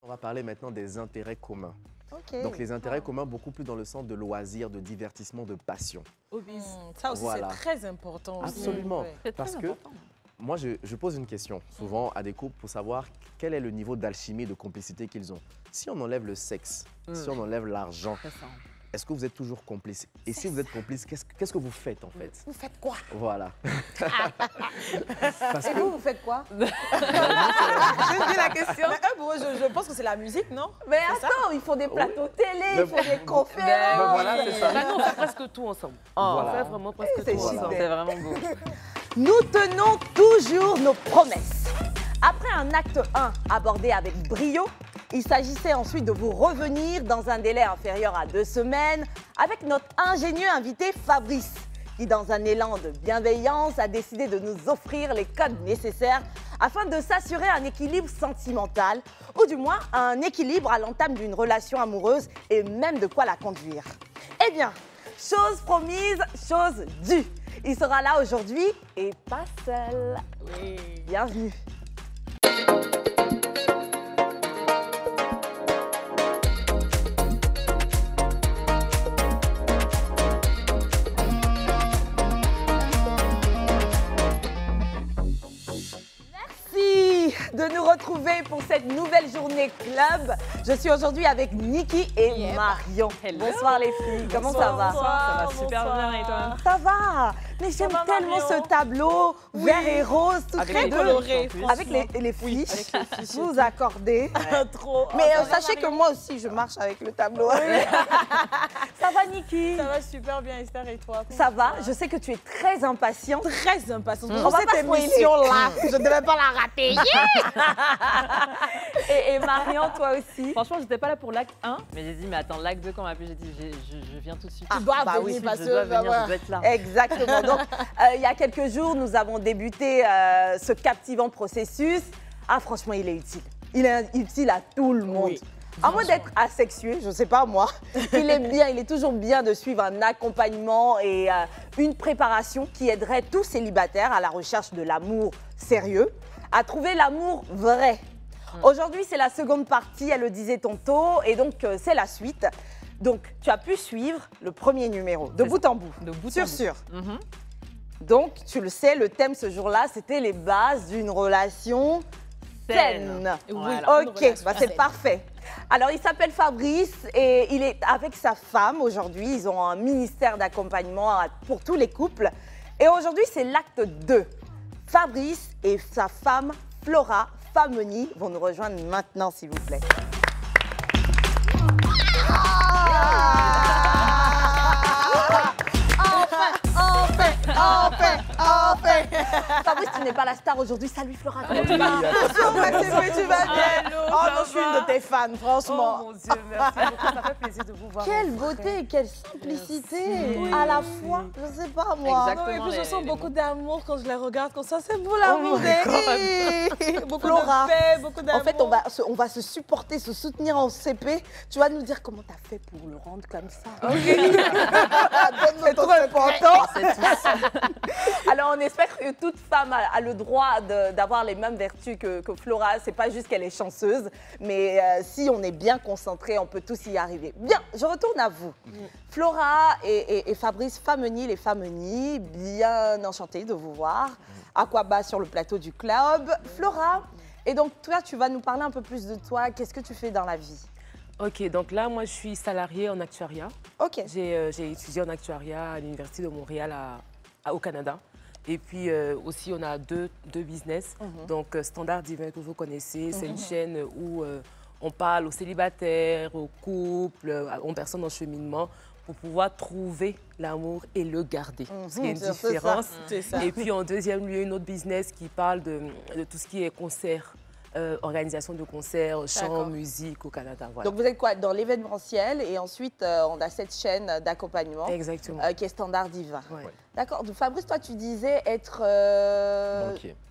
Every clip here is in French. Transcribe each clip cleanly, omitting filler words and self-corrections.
On va parler maintenant des intérêts communs. Okay. Donc les intérêts communs beaucoup plus dans le sens de loisirs, de divertissement, de passion. Ça aussi, Voilà. c'est très important. Aussi. Absolument. Oui. Parce que moi, je pose une question souvent à des couples pour savoir quel est le niveau d'alchimie et de complicité qu'ils ont. Si on enlève le sexe, si on enlève l'argent, est-ce que vous êtes toujours complice? Et si vous êtes complice, qu'est-ce que vous faites en fait? Vous faites quoi? Voilà. Et vous faites quoi? Je dis la question. Je pense que c'est la musique, non? Mais attends, ils font des plateaux télé, ils font des conférences. Voilà, c'est ça. Là, nous, on fait presque tout ensemble. Voilà. On fait vraiment presque C'est tout ensemble. super. C'est vraiment beau. Nous tenons toujours nos promesses. Après un acte 1 abordé avec brio, il s'agissait ensuite de vous revenir dans un délai inférieur à 2 semaines avec notre ingénieux invité Fabrice, qui dans un élan de bienveillance a décidé de nous offrir les codes nécessaires afin de s'assurer un équilibre sentimental, ou du moins un équilibre à l'entame d'une relation amoureuse et même de quoi la conduire. Eh bien, chose promise, chose due. Il sera là aujourd'hui et pas seul. Oui. Bienvenue. Merci de nous retrouver pour cette nouvelle journée club. Je suis aujourd'hui avec Niki et Marion. Bonsoir les filles, comment ça va? Ça va super bien et toi? Ça va. Mais j'aime va, tellement Marion? ce tableau vert et rose, tout Avec très les coloré. avec les fiches. Vous accordez. Trop. Mais Ça va, sachez que Marion? moi aussi, je marche avec le tableau. Ça va, Niki? Ça va super bien, Esther, et toi? Ça va. Je sais que tu es très impatiente. Très impatiente. On va Pour pas cette spoiler. émission-là, je ne devais pas la rater. Et Marion, toi aussi. Franchement, j'étais pas là pour l'acte 1, mais j'ai dit, mais attends, l'acte 2, quand on m'a appelé, j'ai dit, je viens tout de suite. Tu dois bah venir oui, parce je que dois venir, voilà. je dois être là. Exactement. Donc, il y a quelques jours, nous avons débuté ce captivant processus. Ah, franchement, il est utile. Il est utile à tout le monde. Oui. À moins d'être asexué, je ne sais pas moi, il est bien, il est toujours bien de suivre un accompagnement et une préparation qui aiderait tous célibataires à la recherche de l'amour sérieux, à trouver l'amour vrai. Aujourd'hui, c'est la seconde partie, elle le disait tantôt, et donc c'est la suite. Donc, tu as pu suivre le premier numéro, de bout en bout. De bout en Sûr, bout. sûr. Donc, tu le sais, le thème ce jour-là, c'était les bases d'une relation saine. Oui, Voilà. une Ok, relation bah c'est saine. parfait. Alors, il s'appelle Fabrice et il est avec sa femme aujourd'hui. Ils ont un ministère d'accompagnement pour tous les couples. Et aujourd'hui, c'est l'acte 2. Fabrice et sa femme, Flora Famoni, vont nous rejoindre maintenant, s'il vous plaît. Enfin. Fabrice, tu n'es pas la star aujourd'hui. Salut Flora, comment tu vas? Tu vas bien? Allô, Oh ça non, je suis une va? de tes fans, franchement. Oh mon Dieu, merci beaucoup, ça fait plaisir de vous voir. Quelle beauté, quelle simplicité. À la fois, je sais pas moi. Exactement. Non, et puis je les- sens les beaucoup mots. d'amour quand je les regarde comme ça. C'est beau l'amour. Beaucoup Flora. de paix, beaucoup d'amour. En fait, on va se supporter, se soutenir en CP. Tu vas nous dire comment tu as fait pour le rendre comme ça. C'est trop important. Alors, on espère que toute femme a le droit d'avoir les mêmes vertus que Flora. C'est pas juste qu'elle est chanceuse, mais si on est bien concentré, on peut tous y arriver. Bien, je retourne à vous. Flora et Fabrice Famoni, les Famoni, bien enchantés de vous voir. Aquaba sur le plateau du club. Flora, et donc toi, tu vas nous parler un peu plus de toi. Qu'est-ce que tu fais dans la vie? Ok, donc là, moi, je suis salariée en actuariat. Ok. J'ai étudié en actuariat à l'Université de Montréal au Canada. Et puis aussi, on a deux business. Donc, Standard Divin, que vous connaissez, c'est une chaîne où on parle aux célibataires, aux couples, aux personnes en cheminement pour pouvoir trouver l'amour et le garder. Ce qui est une c'est ça. différence. C'est ça. Et puis, en deuxième lieu, une autre business qui parle de tout ce qui est concert. Organisation de concerts, chant, D'accord. musique au Canada. Voilà. Donc vous êtes quoi dans l'événementiel et ensuite on a cette chaîne d'accompagnement Exactement. qui est Standard Divin. Ouais. D'accord. Donc Fabrice, toi, tu disais être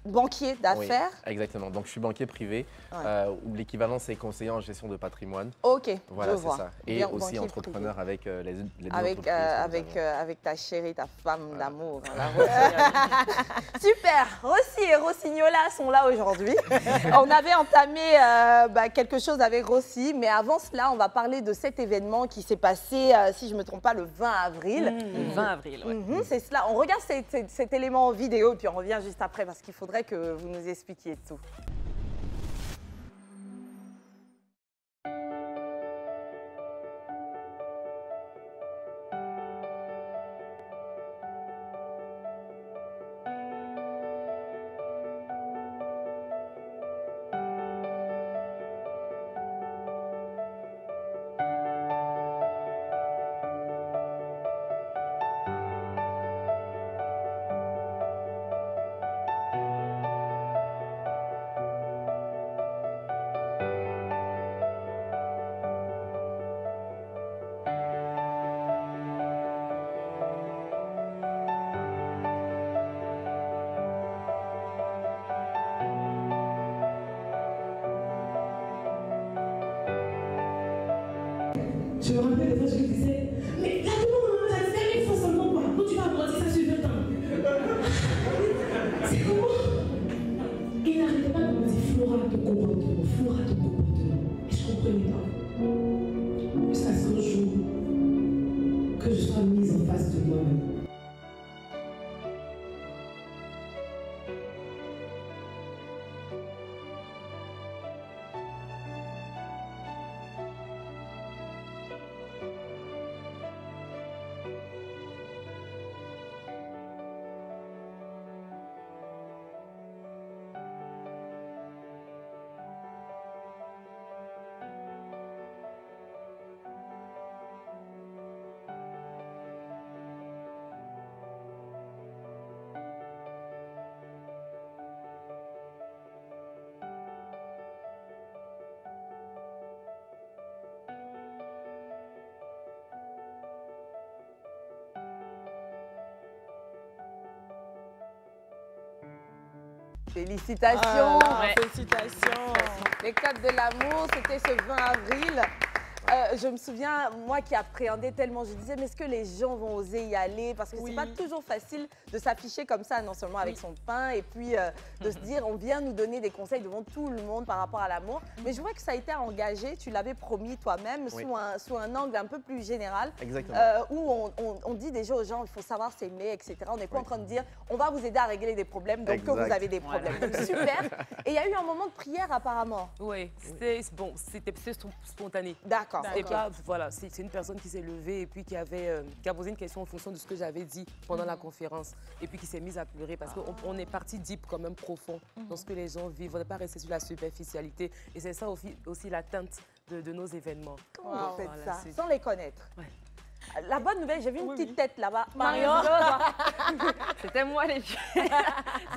banquier d'affaires. Oui, exactement. Donc, je suis banquier privé. Où l'équivalent, c'est conseiller en gestion de patrimoine. Ok, voilà, je c'est vois. ça. Et Bien, aussi banquier entrepreneur privé. avec les deux Avec, entreprises. avec ta chérie, ta femme d'amour. Super. Rossi et Rossignola sont là aujourd'hui. On avait entamé quelque chose avec Rossi, mais avant cela, on va parler de cet événement qui s'est passé, si je ne me trompe pas, le 20 avril. Le 20 avril, oui. C'est cela. On regarde cet élément en vidéo et puis on revient juste après parce qu'il faudrait que vous nous expliquiez tout. Je me rappelle des fois, je lui disais, mais là, comment ça se fait une fois seulement, quoi? Quand tu vas grandir ça sur 20 ans. C'est comment? Il n'arrêtait pas de me dire, Flora, ton comportement, Flora, ton comportement. Et je ne comprenais pas. Jusqu'à ce jour, que je sois mise en face de moi-même. Félicitations. Félicitations. Les codes de l'amour, c'était ce 20 avril. Je me souviens, moi qui appréhendais tellement, je disais, mais est-ce que les gens vont oser y aller? Parce que c'est pas toujours facile de s'afficher comme ça, non seulement avec son pain, et puis de se dire, on vient nous donner des conseils devant tout le monde par rapport à l'amour. Mais je vois que ça a été engagé, tu l'avais promis toi-même, sous un angle un peu plus général. Exactement. Où on dit déjà aux gens, il faut savoir s'aimer, etc. On n'est pas en train de dire, on va vous aider à régler des problèmes, donc que vous avez des problèmes. Donc, super. Et il y a eu un moment de prière apparemment. Oui, c'était spontané. D'accord. Et pas, voilà, c'est une personne qui s'est levée et puis qui a posé une question en fonction de ce que j'avais dit pendant la conférence et puis qui s'est mise à pleurer parce qu'on est parti deep, quand même profond dans ce que les gens vivent. On n'est pas resté sur la superficialité et c'est ça aussi l'atteinte de nos événements. Comment vous faites Voilà, ça sans les connaître? La bonne nouvelle, j'ai vu une petite tête là-bas. Marion, c'était moi les filles.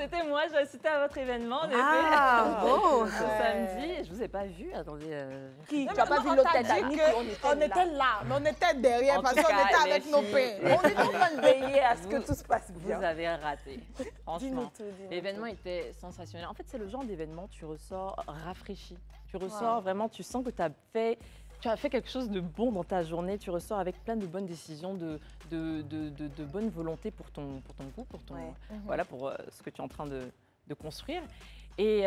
C'était moi, j'ai assisté à votre événement. Ah bon. Ce samedi, je vous ai pas vu. Attendez. Qui? Tu n'as pas vu l'autre tête? On était là, mais on était derrière parce qu'on était avec nos pères. On est en train de veiller à ce que tout se passe bien. Vous avez raté. Franchement, Dis-nous tout. l'événement était sensationnel. En fait, c'est le genre d'événement, tu ressors rafraîchi. Tu ressors vraiment, tu sens que tu as fait quelque chose de bon dans ta journée, tu ressors avec plein de bonnes décisions, de bonne volonté pour ton goût, pour voilà, pour ce que tu es en train de construire. Et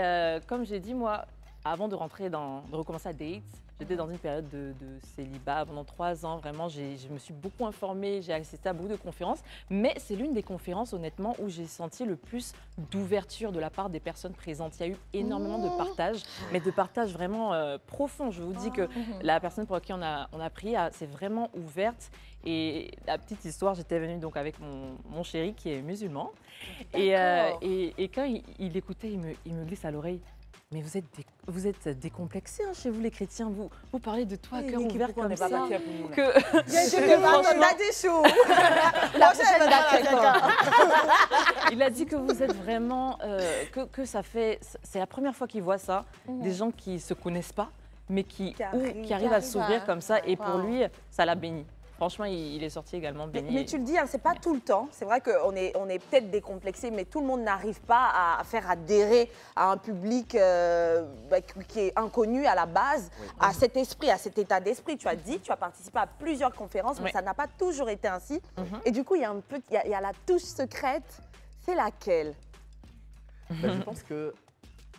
comme j'ai dit, moi, avant de recommencer à date, j'étais dans une période de célibat pendant 3 ans. Vraiment, je me suis beaucoup informée, j'ai assisté à beaucoup de conférences. Mais c'est l'une des conférences, honnêtement, où j'ai senti le plus d'ouverture de la part des personnes présentes. Il y a eu énormément de partage, mais de partage vraiment profond. Je vous dis que la personne pour qui on a prié s'est vraiment ouverte. Et la petite histoire, j'étais venue donc avec mon chéri qui est musulman. Et quand il écoutait, il me glisse à l'oreille. Mais vous êtes décomplexés chez vous les chrétiens, vous parlez de toi à cœur ouvert comme ça. Il a dit que vous êtes vraiment, c'est la première fois qu'il voit ça, des gens qui ne se connaissent pas, mais qui arrivent à s'ouvrir comme ça. Et pour lui, ça l'a béni. Franchement, il est sorti également béni. Mais tu le dis, hein, c'est pas tout le temps. C'est vrai qu'on est, on est peut-être décomplexé, mais tout le monde n'arrive pas à faire adhérer à un public qui est inconnu à la base, à cet esprit, à cet état d'esprit. Tu as dit, tu as participé à plusieurs conférences, mais ça n'a pas toujours été ainsi. Et du coup, il y a il y a la touche secrète. C'est laquelle? Ben, je pense que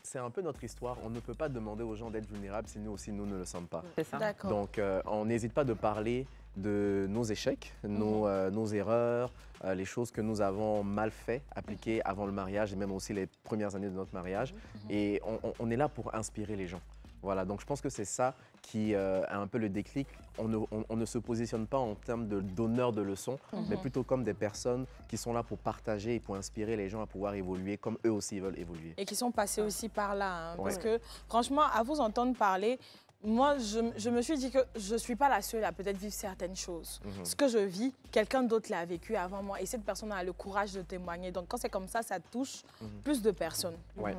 c'est un peu notre histoire. On ne peut pas demander aux gens d'être vulnérables si nous aussi, nous ne le sommes pas. C'est ça. D'accord. Donc, on n'hésite pas de parler de nos échecs, nos erreurs, les choses que nous avons mal fait, appliquées avant le mariage et même aussi les premières années de notre mariage. Et on est là pour inspirer les gens. Voilà, donc je pense que c'est ça qui a un peu le déclic. On ne se positionne pas en termes de donneurs de leçons, mais plutôt comme des personnes qui sont là pour partager et pour inspirer les gens à pouvoir évoluer comme eux aussi veulent évoluer. Et qui sont passés aussi par là. Hein, Ouais. Parce que franchement, à vous entendre parler, moi, je me suis dit que je ne suis pas la seule à peut-être vivre certaines choses. Ce que je vis, quelqu'un d'autre l'a vécu avant moi et cette personne a le courage de témoigner. Donc quand c'est comme ça touche plus de personnes. Ouais.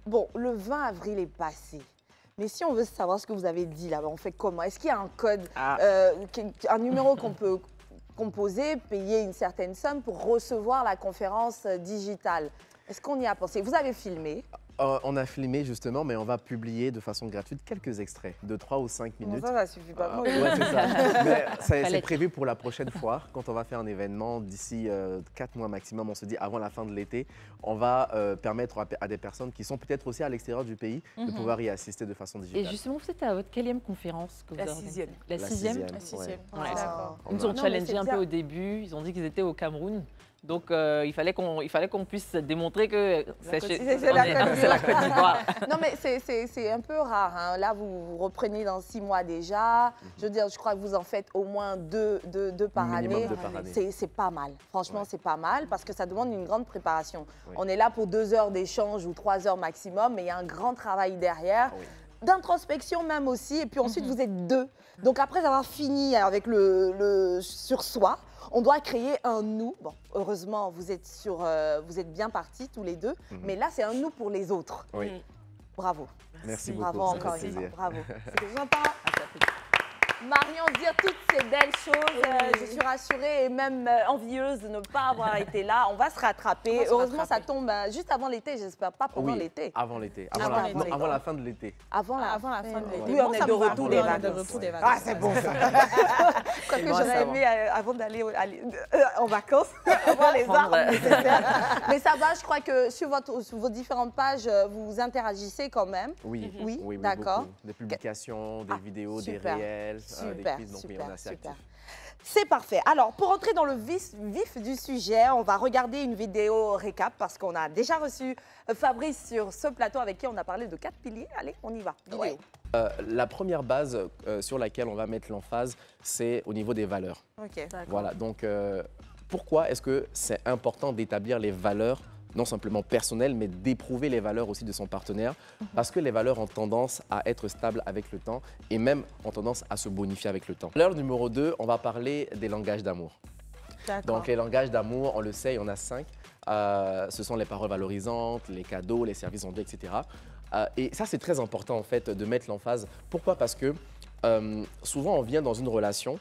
Bon, le 20 avril est passé. Mais si on veut savoir ce que vous avez dit là, on fait comment? Est-ce qu'il y a un code, un numéro qu'on peut composer, payer une certaine somme pour recevoir la conférence digitale? Est-ce qu'on y a pensé? Vous avez filmé? On a filmé justement, mais on va publier de façon gratuite quelques extraits de 3 ou 5 minutes. Non, ça suffit pas. Ouais, c'est ça. Mais c'est prévu pour la prochaine fois, quand on va faire un événement d'ici 4 mois maximum, on se dit avant la fin de l'été, on va permettre à des personnes qui sont peut-être aussi à l'extérieur du pays de pouvoir y assister de façon Et digitale. justement, vous êtes à votre quelle conférence que vous La avez organisée? 6e. La 6e? La sixième. Ouais. D'accord. Ils nous ont Non, mais challengé c'est un peu bien. au début. Ils ont dit qu'ils étaient au Cameroun. Donc, il fallait qu'on puisse démontrer que c'est la Côte d'Ivoire. Non, mais c'est un peu rare. Hein. Là, vous reprenez dans 6 mois déjà. Je veux dire, je crois que vous en faites au moins deux par Minimum année. 2 par année. C'est pas mal. Franchement, c'est pas mal parce que ça demande une grande préparation. Oui. On est là pour 2 heures d'échange ou 3 heures maximum, mais il y a un grand travail derrière. Oui. D'introspection même aussi. Et puis ensuite, vous êtes 2. Donc après avoir fini avec le sur soi, on doit créer un nous. Bon, heureusement, vous êtes bien partis tous les deux. Mais là, c'est un nous pour les autres. Oui. Bravo. Merci Bravo beaucoup. ça encore fait une fois. plaisir. Bravo. C'était sympa. Marion, dire toutes ces belles choses, je suis rassurée et même envieuse de ne pas avoir été là. On va se rattraper. Heureusement, ça tombe juste avant l'été, j'espère pas pendant Oui, l'été. avant l'été. Avant l'été. Avant la fin de l'été. Avant la fin de l'été. Oui, on est de me va. retour des On est de vacances. retour des vacances. Ah, c'est bon ça. Quoi que Moi, j'aurais ça aimé avant d'aller en vacances, avoir les armes nécessaires. Mais ça va, je crois que sur vos différentes pages, vous interagissez quand même. Oui, Oui, d'accord. beaucoup. Des publications, des vidéos, super. des réels, des Super, quiz, donc oui, super, on est assez super. actifs. C'est parfait. Alors, pour entrer dans le vif du sujet, on va regarder une vidéo récap parce qu'on a déjà reçu Fabrice sur ce plateau avec qui on a parlé de 4 piliers. Allez, on y va. Vidéo. La première base sur laquelle on va mettre l'emphase, c'est au niveau des valeurs. Ok. Voilà, donc pourquoi est-ce que c'est important d'établir les valeurs, non simplement personnelles, mais d'éprouver les valeurs aussi de son partenaire? Parce que les valeurs ont tendance à être stables avec le temps et même ont tendance à se bonifier avec le temps. Valeur numéro 2, on va parler des langages d'amour. Donc les langages d'amour, on le sait, il y en a 5. Ce sont les paroles valorisantes, les cadeaux, les services rendus, etc. Et ça, c'est très important en fait de mettre l'emphase. Pourquoi? Parce que souvent, on vient dans une relation,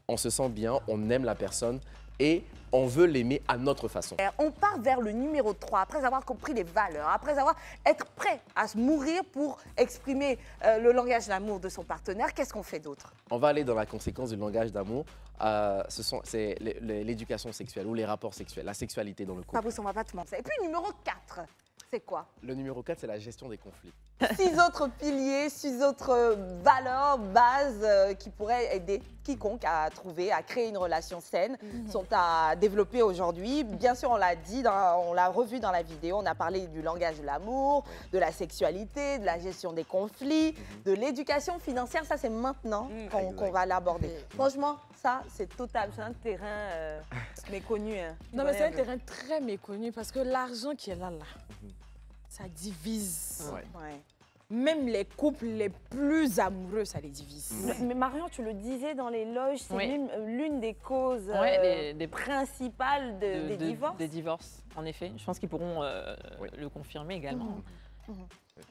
on se sent bien, on aime la personne et on veut l'aimer à notre façon. On part vers le numéro 3, après avoir compris les valeurs, après avoir être prêt à se mourir pour exprimer le langage d'amour de son partenaire. Qu'est-ce qu'on fait d'autre? On va aller dans la conséquence du langage d'amour. C'est l'éducation sexuelle ou les rapports sexuels, la sexualité dans le couple. Fabrice, on va pas te mentir. Et puis numéro 4, c'est quoi? Le numéro 4, c'est la gestion des conflits. 6 autres piliers, 6 autres valeurs, bases qui pourraient aider quiconque à trouver, à créer une relation saine, sont à développer aujourd'hui. Bien sûr, on l'a dit, on l'a revu dans la vidéo, on a parlé du langage de l'amour, de la sexualité, de la gestion des conflits, de l'éducation financière. Ça, c'est maintenant qu'on va l'aborder. Franchement, ça, c'est total. C'est un terrain méconnu. Hein. Non, mais c'est un terrain très méconnu parce que l'argent qui est là, ça divise. Ouais. Même les couples les plus amoureux, ça les divise. Mais Marion, tu le disais dans les loges, c'est l'une des causes des principales des divorces. Des divorces, en effet. Je pense qu'ils pourront le confirmer également.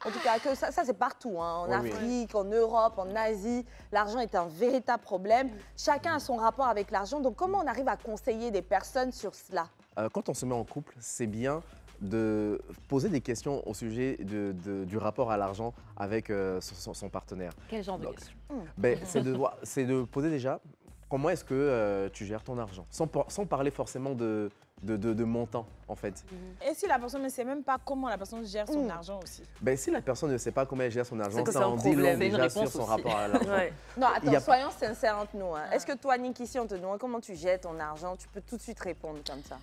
En tout cas, que ça c'est partout, hein. En Oui, oui. Afrique, en Europe, en Asie. L'argent est un véritable problème. Chacun a son rapport avec l'argent. Donc, comment on arrive à conseiller des personnes sur cela? Quand on se met en couple, c'est bien de poser des questions au sujet du rapport à l'argent avec son partenaire. Quel genre de Donc, question? Ben, c'est de poser déjà comment est-ce que tu gères ton argent, sans parler forcément de montant, en fait. Et si la personne ne sait même pas comment la personne gère son argent aussi? Ben, si la personne ne sait pas comment elle gère son argent, que c'est ça un en dit long problème. C'est une déjà sur réponse son aussi. rapport à l'argent. Ouais. Non, Il y attends, a soyons sincères entre nous, hein. Est-ce que toi, Nick, ici, on te demande comment tu gères ton argent, tu peux tout de suite répondre comme ça?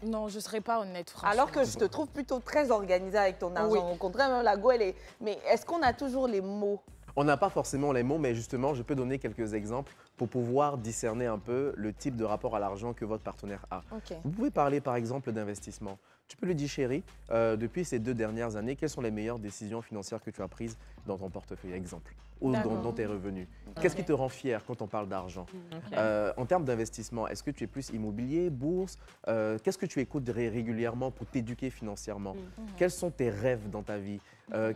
Non, je ne serais pas honnête, franchement. Alors que je te trouve plutôt très organisée avec ton argent. Oui. Au contraire, même la go, elle est... Mais est-ce qu'on a toujours les mots? On n'a pas forcément les mots, mais justement, je peux donner quelques exemples pour pouvoir discerner un peu le type de rapport à l'argent que votre partenaire a. Ok. Vous pouvez parler par exemple d'investissement. Tu peux lui dire, chérie, depuis ces 2 dernières années, quelles sont les meilleures décisions financières que tu as prises dans ton portefeuille, exemple, ou dans tes revenus? Qu'est-ce qui te rend fier quand on parle d'argent? En termes d'investissement, est-ce que tu es plus immobilier, bourse? Qu'est-ce que tu écoutes régulièrement pour t'éduquer financièrement? Quels sont tes rêves dans ta vie?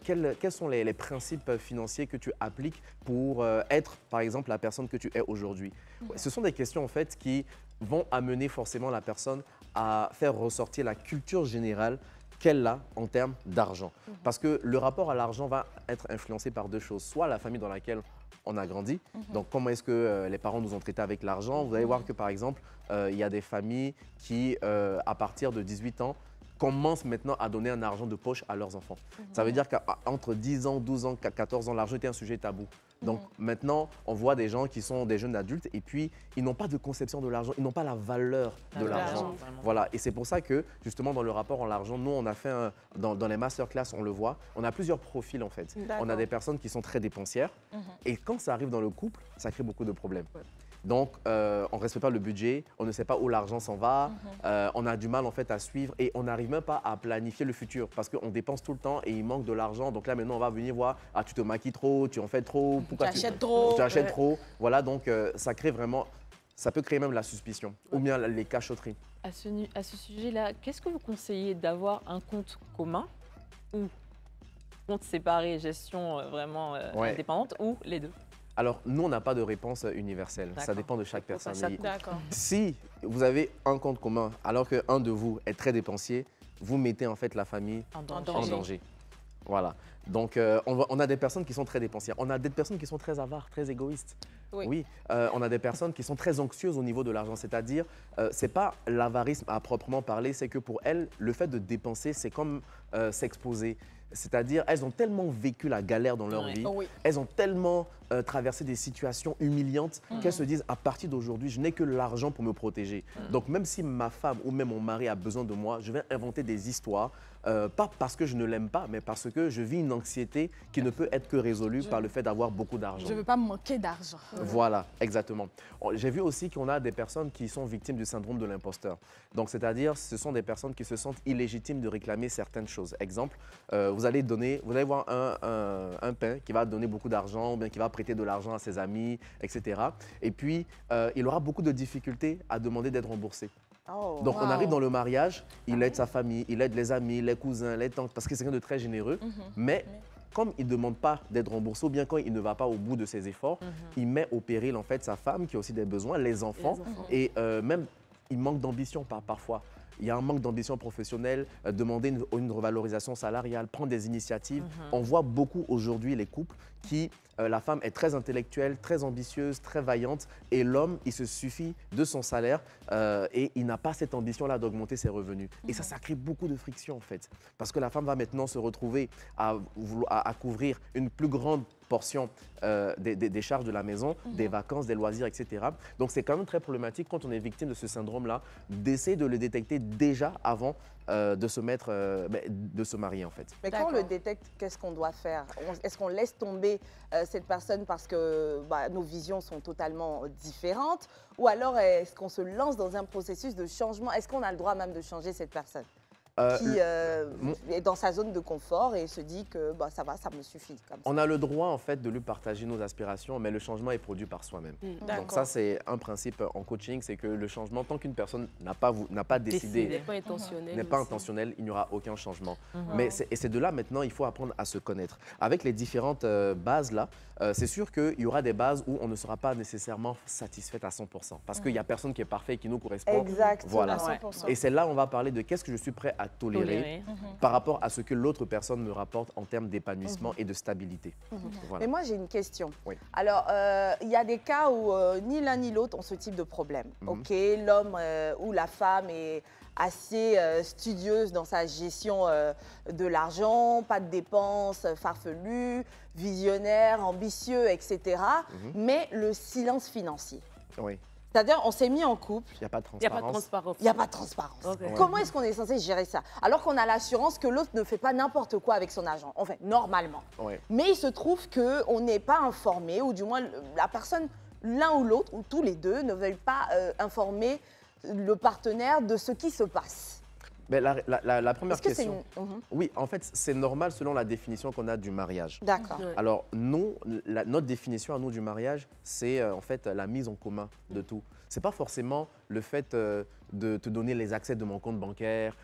Quels sont les principes financiers que tu appliques pour être, par exemple, la personne que tu es aujourd'hui? Ce sont des questions, en fait, qui vont amener forcément la personne à faire ressortir la culture générale qu'elle a en termes d'argent. Parce que le rapport à l'argent va être influencé par 2 choses. Soit la famille dans laquelle on a grandi, donc comment est-ce que les parents nous ont traités avec l'argent. Vous allez voir que, par exemple, il y a des familles qui, à partir de 18 ans, commencent maintenant à donner un argent de poche à leurs enfants. Ça veut dire qu'entre 10 ans, 12 ans, 14 ans, l'argent était un sujet tabou. Donc maintenant, on voit des gens qui sont des jeunes adultes et puis ils n'ont pas de conception de l'argent, ils n'ont pas la valeur de l'argent. Voilà, et c'est pour ça que justement dans le rapport à l'argent, nous on a fait dans les masterclass, on le voit, on a plusieurs profils en fait. On a des personnes qui sont très dépensières et quand ça arrive dans le couple, ça crée beaucoup de problèmes. Donc, on ne respecte pas le budget, on ne sait pas où l'argent s'en va, on a du mal en fait à suivre et on n'arrive même pas à planifier le futur parce qu'on dépense tout le temps et il manque de l'argent. Donc là, maintenant, on va venir voir, ah, tu te maquilles trop, tu en fais trop, pourquoi tu achètes trop. Tu achètes trop. Voilà, donc ça crée vraiment, ça peut créer même la suspicion ou bien les cachotteries. À ce sujet-là, qu'est-ce que vous conseillez d'avoir un compte commun ou compte séparé, gestion vraiment indépendante ou les deux? Alors, nous, on n'a pas de réponse universelle. Ça dépend de chaque personne. D'accord. Si vous avez un compte commun alors qu'un de vous est très dépensier, vous mettez en fait la famille En en danger. danger. Voilà. Donc, on a des personnes qui sont très dépensières. On a des personnes qui sont très avares, très égoïstes. Oui. On a des personnes qui sont très anxieuses au niveau de l'argent. C'est-à-dire, ce n'est pas l'avarisme à proprement parler, c'est que pour elles, le fait de dépenser, c'est comme s'exposer. C'est-à-dire, elles ont tellement vécu la galère dans leur vie, elles ont tellement traversé des situations humiliantes qu'elles se disent, à partir d'aujourd'hui, je n'ai que l'argent pour me protéger. Donc, même si ma femme ou même mon mari a besoin de moi, je vais inventer des histoires, pas parce que je ne l'aime pas, mais parce que je vis une anxiété qui ne peut être que résolue par le fait d'avoir beaucoup d'argent. Je ne veux pas manquer d'argent. Voilà, exactement. J'ai vu aussi qu'on a des personnes qui sont victimes du syndrome de l'imposteur. Donc, c'est-à-dire, ce sont des personnes qui se sentent illégitimes de réclamer certaines choses. Exemple, vous allez voir un pain qui va donner beaucoup d'argent, ou bien qui va prêter de l'argent à ses amis, etc. Et puis, il aura beaucoup de difficultés à demander d'être remboursé. Donc, on arrive dans le mariage, il aide sa famille, il aide les amis, les cousins, les tantes, parce que c'est quelqu'un de très généreux. Mais comme il ne demande pas d'être remboursé, ou bien quand il ne va pas au bout de ses efforts, il met au péril en fait sa femme qui a aussi des besoins, les enfants. Et même, il manque d'ambition parfois. Il y a un manque d'ambition professionnelle, demander une revalorisation salariale, prendre des initiatives. On voit beaucoup aujourd'hui les couples qui, la femme est très intellectuelle, très ambitieuse, très vaillante et l'homme, il se suffit de son salaire et il n'a pas cette ambition-là d'augmenter ses revenus. Et ça crée beaucoup de friction en fait. Parce que la femme va maintenant se retrouver à couvrir une plus grande portion des charges de la maison, des vacances, des loisirs, etc. Donc c'est quand même très problématique quand on est victime de ce syndrome-là, d'essayer de le détecter déjà avant de se marier en fait. Mais quand on le détecte, qu'est-ce qu'on doit faire? Est-ce qu'on laisse tomber cette personne parce que nos visions sont totalement différentes? Ou alors est-ce qu'on se lance dans un processus de changement? Est-ce qu'on a le droit même de changer cette personne? qui est dans sa zone de confort et se dit que bah, ça va, ça me suffit. Comme ça. On a le droit en fait de lui partager nos aspirations, mais le changement est produit par soi-même. Donc ça, c'est un principe en coaching, c'est que le changement, tant qu'une personne n'a pas décidé, n'est pas intentionnel, il n'y aura aucun changement. Mais c'est de là maintenant, il faut apprendre à se connaître. Avec les différentes bases là, c'est sûr qu'il y aura des bases où on ne sera pas nécessairement satisfaite à 100%, parce qu'il n'y a personne qui est parfait et qui nous correspond. Exactement. Voilà. 100%. Et c'est là où on va parler de qu'est-ce que je suis prêt à tolérer par rapport à ce que l'autre personne me rapporte en termes d'épanouissement et de stabilité. Voilà. Mais moi, j'ai une question. Oui. Alors, il y a des cas où ni l'un ni l'autre ont ce type de problème. OK, l'homme ou la femme est assez studieuse dans sa gestion de l'argent, pas de dépenses farfelues, visionnaire, ambitieux, etc. Mais le silence financier. Oui. C'est-à-dire, on s'est mis en couple. Il n'y a pas de Il n'y a pas de transparence. transparence. Il n'y a pas de transparence. Okay. Comment est-ce qu'on est censé gérer ça? Alors qu'on a l'assurance que l'autre ne fait pas n'importe quoi avec son argent. Enfin, normalement. Ouais. Mais il se trouve qu'on n'est pas informé, ou du moins la personne, l'un ou l'autre, ou tous les deux, ne veulent pas informer le partenaire de ce qui se passe. Mais la première Est-ce que c'est question. une... Oui, en fait, c'est normal selon la définition qu'on a du mariage. D'accord. Ouais. Alors, nous, notre définition à nous du mariage, c'est en fait la mise en commun de tout. C'est pas forcément le fait de te donner les accès de mon compte bancaire,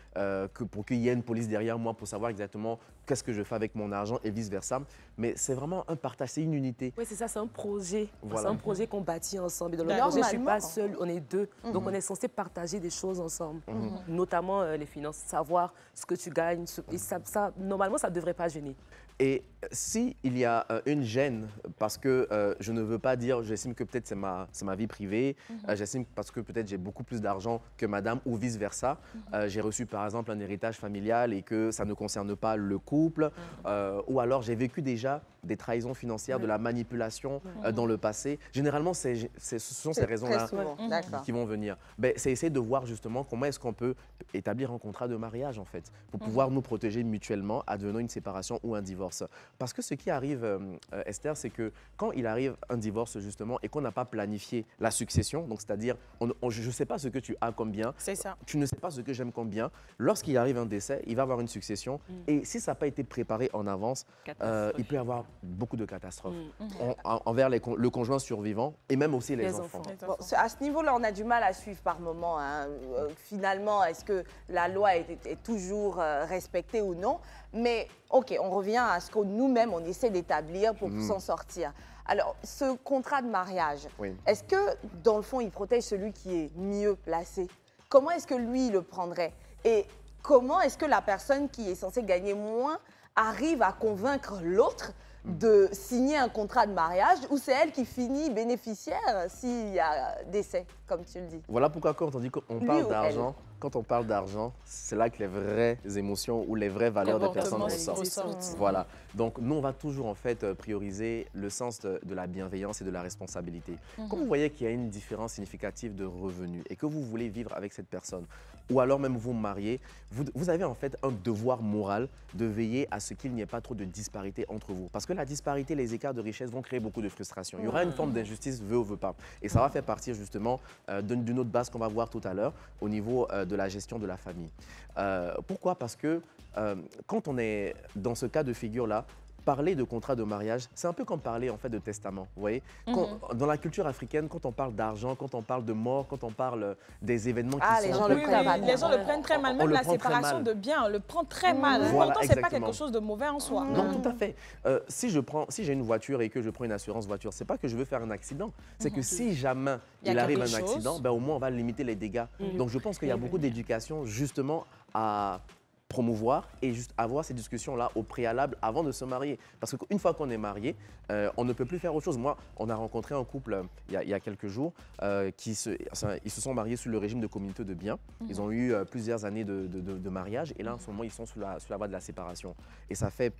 pour qu'il y ait une police derrière moi pour savoir exactement qu'est-ce que je fais avec mon argent et vice-versa. Mais c'est vraiment un partage, c'est une unité. Oui, c'est ça, c'est un projet. Voilà. C'est un projet qu'on bâtit ensemble. Et dans le Normalement. projet, je ne suis pas seule, on est deux. Donc, on est censé partager des choses ensemble, notamment les finances, savoir ce que tu gagnes. Et ça, normalement, ça ne devrait pas gêner. Et s'il y a une gêne, parce que je ne veux pas dire, j'estime que peut-être c'est ma vie privée, j'estime parce que peut-être j'ai beaucoup plus d'argent que madame ou vice-versa, j'ai reçu par exemple un héritage familial et que ça ne concerne pas le couple, ou alors j'ai vécu déjà des trahisons financières, de la manipulation dans le passé. Généralement, ce sont ces raisons-là qui vont venir. Ben, c'est essayer de voir justement comment est-ce qu'on peut établir un contrat de mariage en fait, pour pouvoir nous protéger mutuellement advenant une séparation ou un divorce. Parce que ce qui arrive, Esther, c'est que quand il arrive un divorce justement et qu'on n'a pas planifié la succession, donc c'est-à-dire je ne sais pas ce que tu as comme bien, C'est ça. tu ne sais pas ce que j'aime comme bien, lorsqu'il arrive un décès, il va y avoir une succession et si ça n'a pas été préparé en avance, il peut y avoir beaucoup de catastrophes envers le conjoint survivant et même aussi les enfants. Bon, à ce niveau-là, on a du mal à suivre par moment. Hein. Finalement, est-ce que la loi est toujours respectée ou non? Mais OK, on revient à ce que nous-mêmes, on essaie d'établir pour s'en sortir. Alors, ce contrat de mariage, est-ce que, dans le fond, il protège celui qui est mieux placé? Comment est-ce que lui, il le prendrait? Et comment est-ce que la personne qui est censée gagner moins arrive à convaincre l'autre de signer un contrat de mariage ou c'est elle qui finit bénéficiaire s'il y a décès, comme tu le dis? Voilà pourquoi quand on dit qu'on Lui parle ou d'argent, quand on parle d'argent, c'est là que les vraies émotions ou les vraies valeurs des personnes ressortent. Voilà. Donc, nous, on va toujours, en fait, prioriser le sens de la bienveillance et de la responsabilité. Quand vous voyez qu'il y a une différence significative de revenus et que vous voulez vivre avec cette personne, ou alors même vous marier, vous avez en fait un devoir moral de veiller à ce qu'il n'y ait pas trop de disparité entre vous. Parce que la disparité, les écarts de richesse vont créer beaucoup de frustration. Il y aura une forme d'injustice, veut ou veut pas. Et ça va faire partir justement d'une autre base qu'on va voir tout à l'heure au niveau de la gestion de la famille. Pourquoi? Parce que quand on est dans ce cas de figure-là, parler de contrat de mariage, c'est un peu comme parler en fait de testament. Vous voyez, dans la culture africaine, quand on parle d'argent, quand on parle de mort, quand on parle des événements qui les sont... gens Oui, les gens le prennent très mal. On Même le la prend très séparation mal. de biens, on le prend très mal. Voilà, Pourtant, ce n'est pas exactement. quelque chose de mauvais en soi. Non, tout à fait. Si j'ai une voiture et que je prends une assurance voiture, c'est pas que je veux faire un accident. C'est que si jamais Il y a il arrive un quelque chose. accident, ben, au moins on va limiter les dégâts. Donc je pense qu'il y a beaucoup d'éducation justement à promouvoir et juste avoir ces discussions-là au préalable avant de se marier. Parce qu'une fois qu'on est marié, on ne peut plus faire autre chose. Moi, on a rencontré un couple il y a quelques jours ils se sont mariés sous le régime de communauté de biens. Ils ont eu plusieurs années de mariage et là, en ce moment, ils sont sous la voie de la séparation. Et ça fait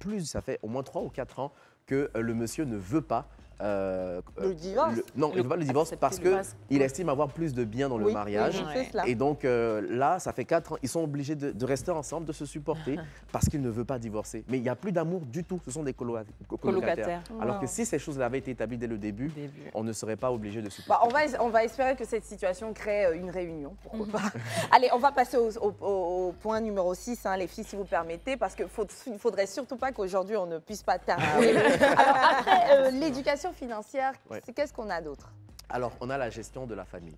au moins 3 ou 4 ans que le monsieur ne veut pas Le divorce. Non, il ne veut pas le divorce parce qu'il estime avoir plus de biens dans le mariage. Oui, c'est cela. Et donc là, ça fait 4 ans, ils sont obligés de rester ensemble, de se supporter parce qu'il ne veut pas divorcer. Mais il n'y a plus d'amour du tout, ce sont des colocataires. Alors que si ces choses-là avaient été établies dès le début, on ne serait pas obligé de supporter. On va espérer que cette situation crée une réunion, pourquoi pas. Allez, on va passer au point numéro 6, hein, les filles, si vous permettez, parce qu'il ne faudrait surtout pas qu'aujourd'hui, on ne puisse pas terminer. Alors après, l'éducation financière, qu'est-ce qu'on a d'autre? Alors, on a la gestion de la famille.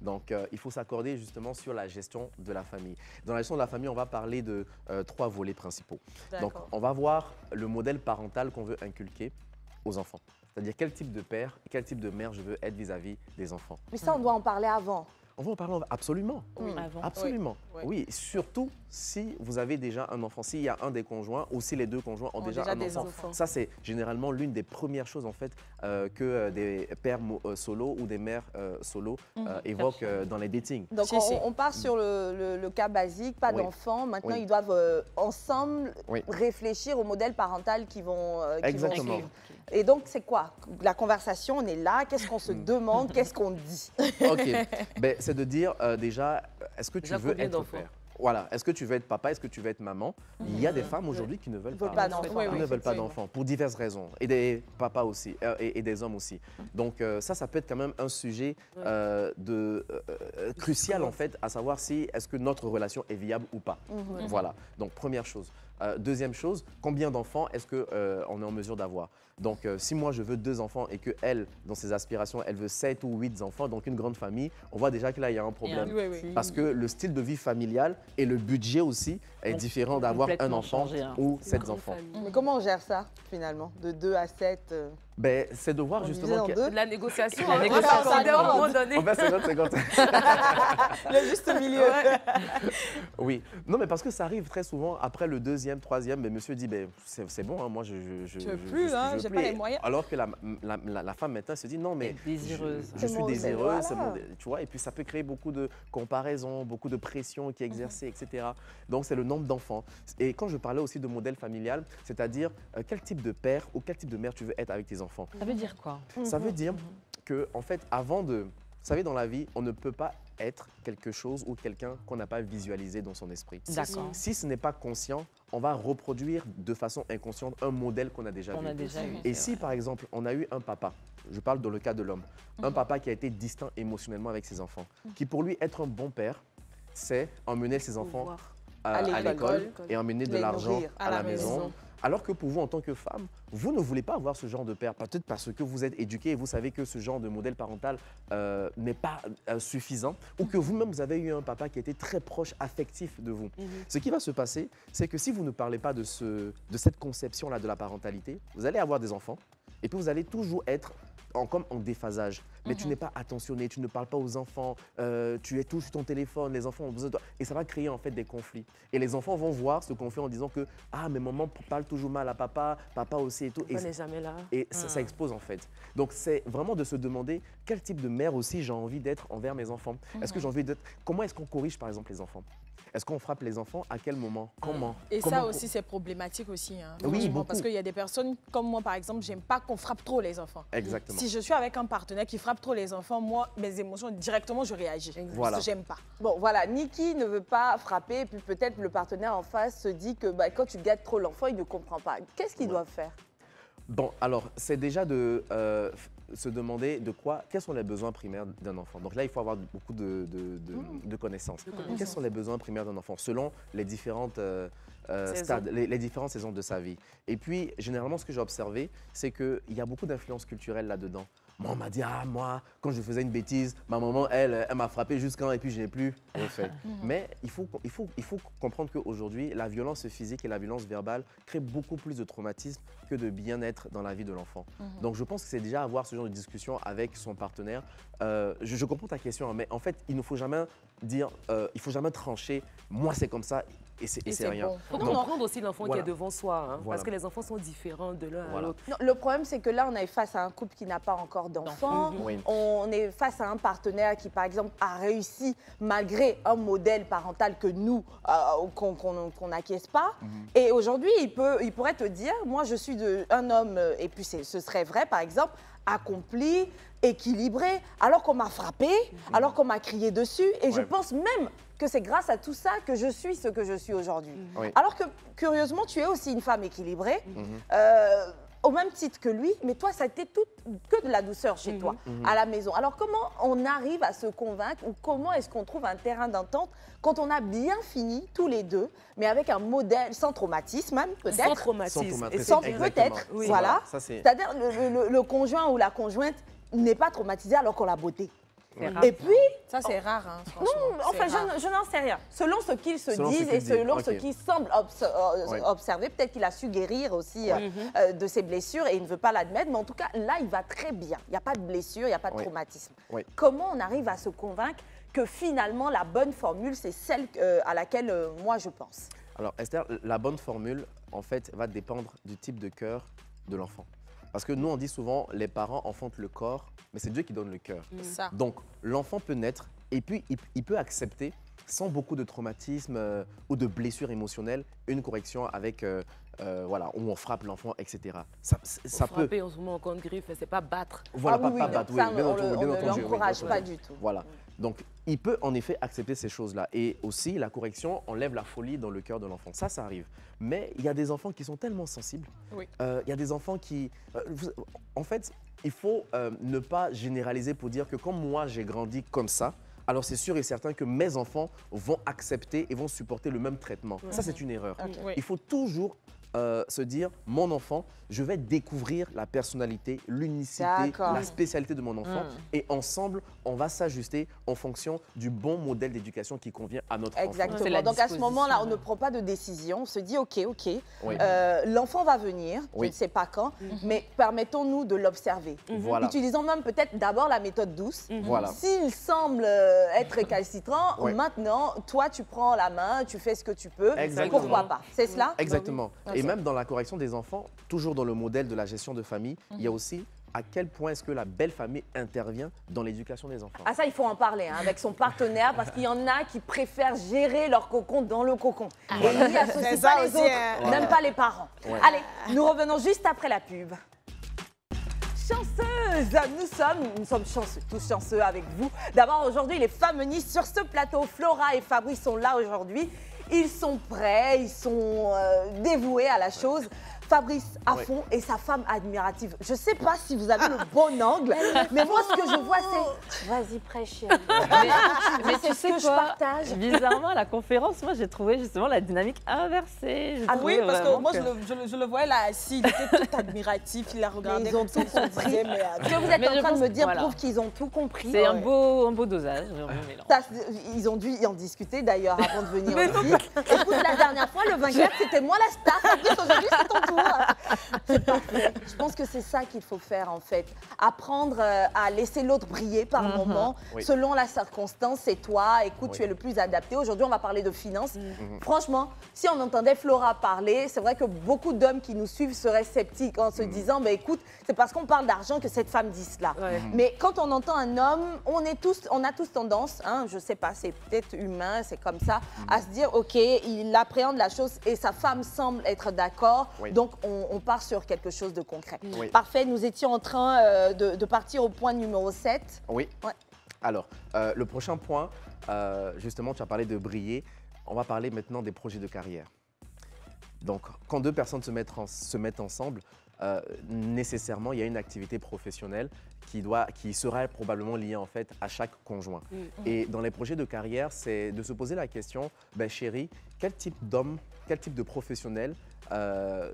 Donc, il faut s'accorder justement sur la gestion de la famille. Dans la gestion de la famille, on va parler de 3 volets principaux. Donc, on va voir le modèle parental qu'on veut inculquer aux enfants. C'est-à-dire quel type de père, quel type de mère je veux être vis-à-vis des enfants. Mais ça, on doit en parler avant. On va en parler absolument. Oui. Absolument. Oui, surtout si vous avez déjà un enfant, s'il y a un des conjoints ou si les 2 conjoints ont déjà un enfant. Ça, c'est généralement l'une des premières choses en fait que des pères solo ou des mères solo évoquent dans les datings. Donc, on part sur le cas basique, pas d'enfants. Maintenant, ils doivent ensemble réfléchir au modèle parental qu'ils vont suivre. Et donc, c'est quoi? La conversation, on est là, qu'est-ce qu'on se demande, qu'est-ce qu'on dit? OK. Ben, c'est de dire déjà, est-ce que tu veux être père? Voilà, est-ce que tu veux être papa, est-ce que tu veux être maman? Il y a des femmes aujourd'hui qui ne veulent pas d'enfants. Ils ne veulent pas d'enfants pour diverses raisons. Et des papas aussi, et des hommes aussi. Donc ça peut être quand même un sujet crucial en fait, à savoir si est-ce que notre relation est viable ou pas. Voilà, donc première chose. Deuxième chose, combien d'enfants est-ce qu'on est en mesure d'avoir? Donc, si moi, je veux 2 enfants et qu'elle, dans ses aspirations, elle veut 7 ou 8 enfants, donc une grande famille, on voit déjà que là, il y a un problème. Parce que le style de vie familial et le budget aussi est différent d'avoir un enfant ou 7 enfants. Mais comment on gère ça, finalement, de 2 à 7 Ben, c'est de voir justement... La négociation. La négociation. À un moment donné. On va 50-50. Le juste milieu. Oui. Non, mais parce que ça arrive très souvent, après le 2e, 3e, mais monsieur dit, ben, c'est bon, hein, moi, je veux plus, hein, j'ai pas les moyens. Alors que la femme maintenant se dit, non, mais désireuse. Je suis désireuse, tu vois, et puis ça peut créer beaucoup de comparaisons, beaucoup de pression qui est exercée, etc. Donc, c'est le nombre d'enfants. Et quand je parlais aussi de modèle familial, c'est-à-dire quel type de père ou quel type de mère tu veux être avec tes enfants. Ça veut dire quoi? Ça veut dire que, en fait, avant de... Vous savez, dans la vie, on ne peut pas être quelque chose ou quelqu'un qu'on n'a pas visualisé dans son esprit. D'accord. Si ce n'est pas conscient, on va reproduire de façon inconsciente un modèle qu'on a déjà vu. Et si, par exemple, on a eu un papa, je parle dans le cas de l'homme, un papa qui a été distant émotionnellement avec ses enfants, qui pour lui, être un bon père, c'est emmener ses enfants à l'école et emmener de l'argent à la maison. Alors que pour vous, en tant que femme, vous ne voulez pas avoir ce genre de père, peut-être parce que vous êtes éduqué et vous savez que ce genre de modèle parental n'est pas suffisant, ou que vous-même, vous avez eu un papa qui était très proche, affectif de vous. Ce qui va se passer, c'est que si vous ne parlez pas de cette conception-là de la parentalité, vous allez avoir des enfants, et puis vous allez toujours être comme en déphasage. Mais tu n'es pas attentionné, tu ne parles pas aux enfants, tu es tout sur ton téléphone, les enfants ont besoin de toi. Et ça va créer en fait des conflits. Et les enfants vont voir ce conflit en disant que « Ah, mais maman parle toujours mal à papa, papa aussi et tout. » Papa n'est jamais là. Et ça expose en fait. Donc c'est vraiment de se demander quel type de mère aussi j'ai envie d'être envers mes enfants. Est-ce que j'ai envie d'être... Comment est-ce qu'on corrige par exemple les enfants? Est-ce qu'on frappe les enfants? À quel moment? Comment? Et ça aussi, c'est problématique aussi. Hein, oui, beaucoup. Parce qu'il y a des personnes comme moi, par exemple, j'aime pas qu'on frappe trop les enfants. Exactement. Si je suis avec un partenaire qui frappe trop les enfants, moi, mes émotions, directement, je réagis. Voilà. Parce que j'aime pas. Bon, voilà, Niki ne veut pas frapper, et puis peut-être le partenaire en face se dit que quand tu gâtes trop l'enfant, il ne comprend pas. Qu'est-ce qu'il doit faire? Bon, alors, c'est déjà de se demander quels sont les besoins primaires d'un enfant. Donc là, il faut avoir beaucoup de connaissances. Quels sont les besoins primaires d'un enfant selon les différentes stades, les différentes saisons de sa vie. Et puis, généralement, ce que j'ai observé, c'est qu'il y a beaucoup d'influences culturelles là-dedans. Moi, on m'a dit, ah, moi, quand je faisais une bêtise, ma maman, elle m'a frappé jusqu'à et puis je n'ai plus refait. Mais il faut comprendre qu'aujourd'hui, la violence physique et la violence verbale créent beaucoup plus de traumatisme que de bien-être dans la vie de l'enfant. Donc, je pense que c'est déjà avoir ce genre de discussion avec son partenaire. Je comprends ta question, hein, mais en fait, il ne faut jamais dire, il faut jamais trancher, moi, c'est comme ça. et c'est rien. bon. Il faut Donc, comprendre aussi l'enfant voilà. qui est devant soi, hein, Voilà. parce que les enfants sont différents de l'un à Voilà. l'autre. Non, le problème, c'est que là, on est face à un couple qui n'a pas encore d'enfants. Oui. On est face à un partenaire qui, par exemple, a réussi malgré un modèle parental que nous, qu'on n'acquiesce pas. Et aujourd'hui, il pourrait te dire, moi, je suis un homme, et puis ce serait vrai, par exemple, accompli, équilibré, alors qu'on m'a frappé, alors qu'on m'a crié dessus. Et je Ouais. pense même que c'est grâce à tout ça que je suis ce que je suis aujourd'hui. Oui. Alors que, curieusement, tu es aussi une femme équilibrée, au même titre que lui, mais toi, ça a été que de la douceur chez toi, à la maison. Alors, comment on arrive à se convaincre ou comment est-ce qu'on trouve un terrain d'entente quand on a bien fini, tous les deux, mais avec un modèle sans traumatisme, même, Sans peut-être traumatisme. Et sans c'est- Exactement. peut-être, Oui. voilà. Ça, c'est... C'est-à-dire le conjoint ou la conjointe n'est pas traumatisé alors qu'on l'a beauté. c'est rare. Et puis, Ça, c'est rare, hein, franchement. enfin, C'est rare. je n'en sais rien. Selon ce qu'ils se Selon ce disent qu'ils et selon disent, ce ok. qu'ils semblent Ouais. observer, peut-être qu'il a su guérir aussi de ses blessures et il ne veut pas l'admettre. Mais en tout cas, là, il va très bien. Il n'y a pas de blessure, il n'y a pas de Oui. traumatisme. Oui. Comment on arrive à se convaincre que finalement, la bonne formule, c'est celle à laquelle moi, je pense? Alors Esther, la bonne formule, en fait, va dépendre du type de cœur de l'enfant. Parce que nous, on dit souvent, les parents enfantent le corps, mais c'est Dieu qui donne le cœur. Ça. Donc, l'enfant peut naître et puis il peut accepter, sans beaucoup de traumatisme ou de blessures émotionnelles, une correction avec, voilà, où on frappe l'enfant, etc. Ça peut. Frapper en ce moment en compte griffe, c'est pas battre. Voilà, Ah oui, pas oui, battre, donc ça, oui, bien on entendu, ne bien entendu, oui, l'encourage bien pas entendu. du tout. Voilà. Donc, il peut en effet accepter ces choses-là. Et aussi, la correction enlève la folie dans le cœur de l'enfant. Ça arrive. Mais il y a des enfants qui sont tellement sensibles. Oui. Il y a des enfants qui... en fait, il faut ne pas généraliser pour dire que comme moi, j'ai grandi comme ça, alors c'est sûr et certain que mes enfants vont accepter et vont supporter le même traitement. Ça, c'est une erreur. Oui. Il faut toujours se dire, mon enfant, je vais découvrir la personnalité, l'unicité, D'accord. la spécialité de mon enfant. Et ensemble, on va s'ajuster en fonction du bon modèle d'éducation qui convient à notre enfant. Exactement. C'est la Donc à ce moment-là, on disposition. ne prend pas de décision. On se dit, OK, Oui. l'enfant va venir, je Oui. ne sais pas quand, mais permettons-nous de l'observer. Voilà. Utilisons même peut-être d'abord la méthode douce. Voilà. S'il semble être récalcitrant, Oui. maintenant, toi, tu prends la main, tu fais ce que tu peux. Exactement. Pourquoi pas? C'est cela? Exactement. Et Ok. même dans la correction des enfants, toujours dans le modèle de la gestion de famille, il y a aussi à quel point est-ce que la belle famille intervient dans l'éducation des enfants. Ah ça, il faut en parler hein, avec son partenaire parce qu'il y en a qui préfèrent gérer leur cocon dans le cocon. Et ils n'y associent C'est pas ça les aussi, autres, hein. même pas les parents. Ouais. Allez, nous revenons juste après la pub. Chanceuse, nous sommes chanceux, tous chanceux avec vous. D'abord, aujourd'hui, les féministes sur ce plateau, Flora et Fabrice sont là aujourd'hui. Ils sont prêts, ils sont dévoués à la chose. Fabrice à Ouais. fond et sa femme admirative. Je ne sais pas si vous avez le bon angle, mais moi, ce que je vois, c'est... Vas-y, prêche. Mais C'est tu ce sais que je quoi partage. Bizarrement, à la conférence, moi, j'ai trouvé justement la dynamique inversée. J'ai Ah trouvé oui, parce que vraiment moi, je le voyais là assis, il était tout admiratif, il la regardait Mais ils ont comme ça, tout il se compris. disait, mais Ce que vous êtes Mais en je train de pense- me dire voilà. prouve qu'ils ont tout compris. C'est un Ouais. beau dosage, un beau mélange. Ça, ils ont dû y en discuter d'ailleurs avant de venir aussi. Écoute, la dernière fois, le vainqueur, c'était moi la star. Fabrice, aujourd'hui, c'est ton tour. C'est parfait. Je pense que c'est ça qu'il faut faire en fait. Apprendre à laisser l'autre briller par moment, Oui. selon la circonstance. C'est toi, écoute, Oui. tu es le plus adapté. Aujourd'hui, on va parler de finances. Franchement, si on entendait Flora parler, c'est vrai que beaucoup d'hommes qui nous suivent seraient sceptiques en se disant, bah, écoute, c'est parce qu'on parle d'argent que cette femme dit cela. Ouais. Mais quand on entend un homme, on a tous tendance, hein, je sais pas, c'est peut-être humain, c'est comme ça, à se dire, ok, il appréhende la chose et sa femme semble être d'accord, Oui. donc on part sur quelque chose de concret. Oui. Parfait, nous étions en train de partir au point numéro 7. Oui. Ouais. Alors, le prochain point, justement, tu as parlé de briller. On va parler maintenant des projets de carrière. Donc, quand deux personnes se mettent ensemble, nécessairement, il y a une activité professionnelle qui sera probablement liée en fait à chaque conjoint. Et dans les projets de carrière, c'est de se poser la question, ben, chérie, quel type d'homme, quel type de professionnel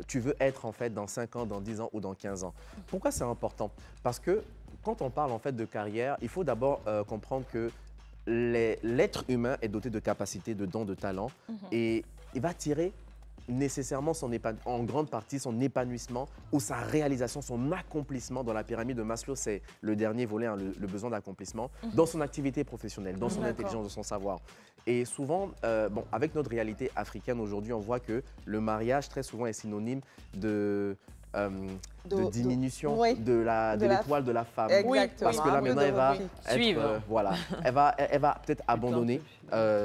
tu veux être en fait dans 5 ans, dans 10 ans ou dans 15 ans. Pourquoi c'est important? Parce que quand on parle en fait de carrière, il faut d'abord comprendre que l'être humain est doté de capacités, de dons, de talents et il va tirer nécessairement en grande partie son épanouissement ou sa réalisation, son accomplissement dans la pyramide de Maslow, c'est le dernier volet, hein, le besoin d'accomplissement, dans son activité professionnelle, dans son intelligence, dans son savoir. Et souvent, bon, avec notre réalité africaine aujourd'hui, on voit que le mariage très souvent est synonyme de diminution de l'étoile de la femme. Exactement. Parce que là, maintenant, elle va Suivre. voilà, elle va peut-être abandonner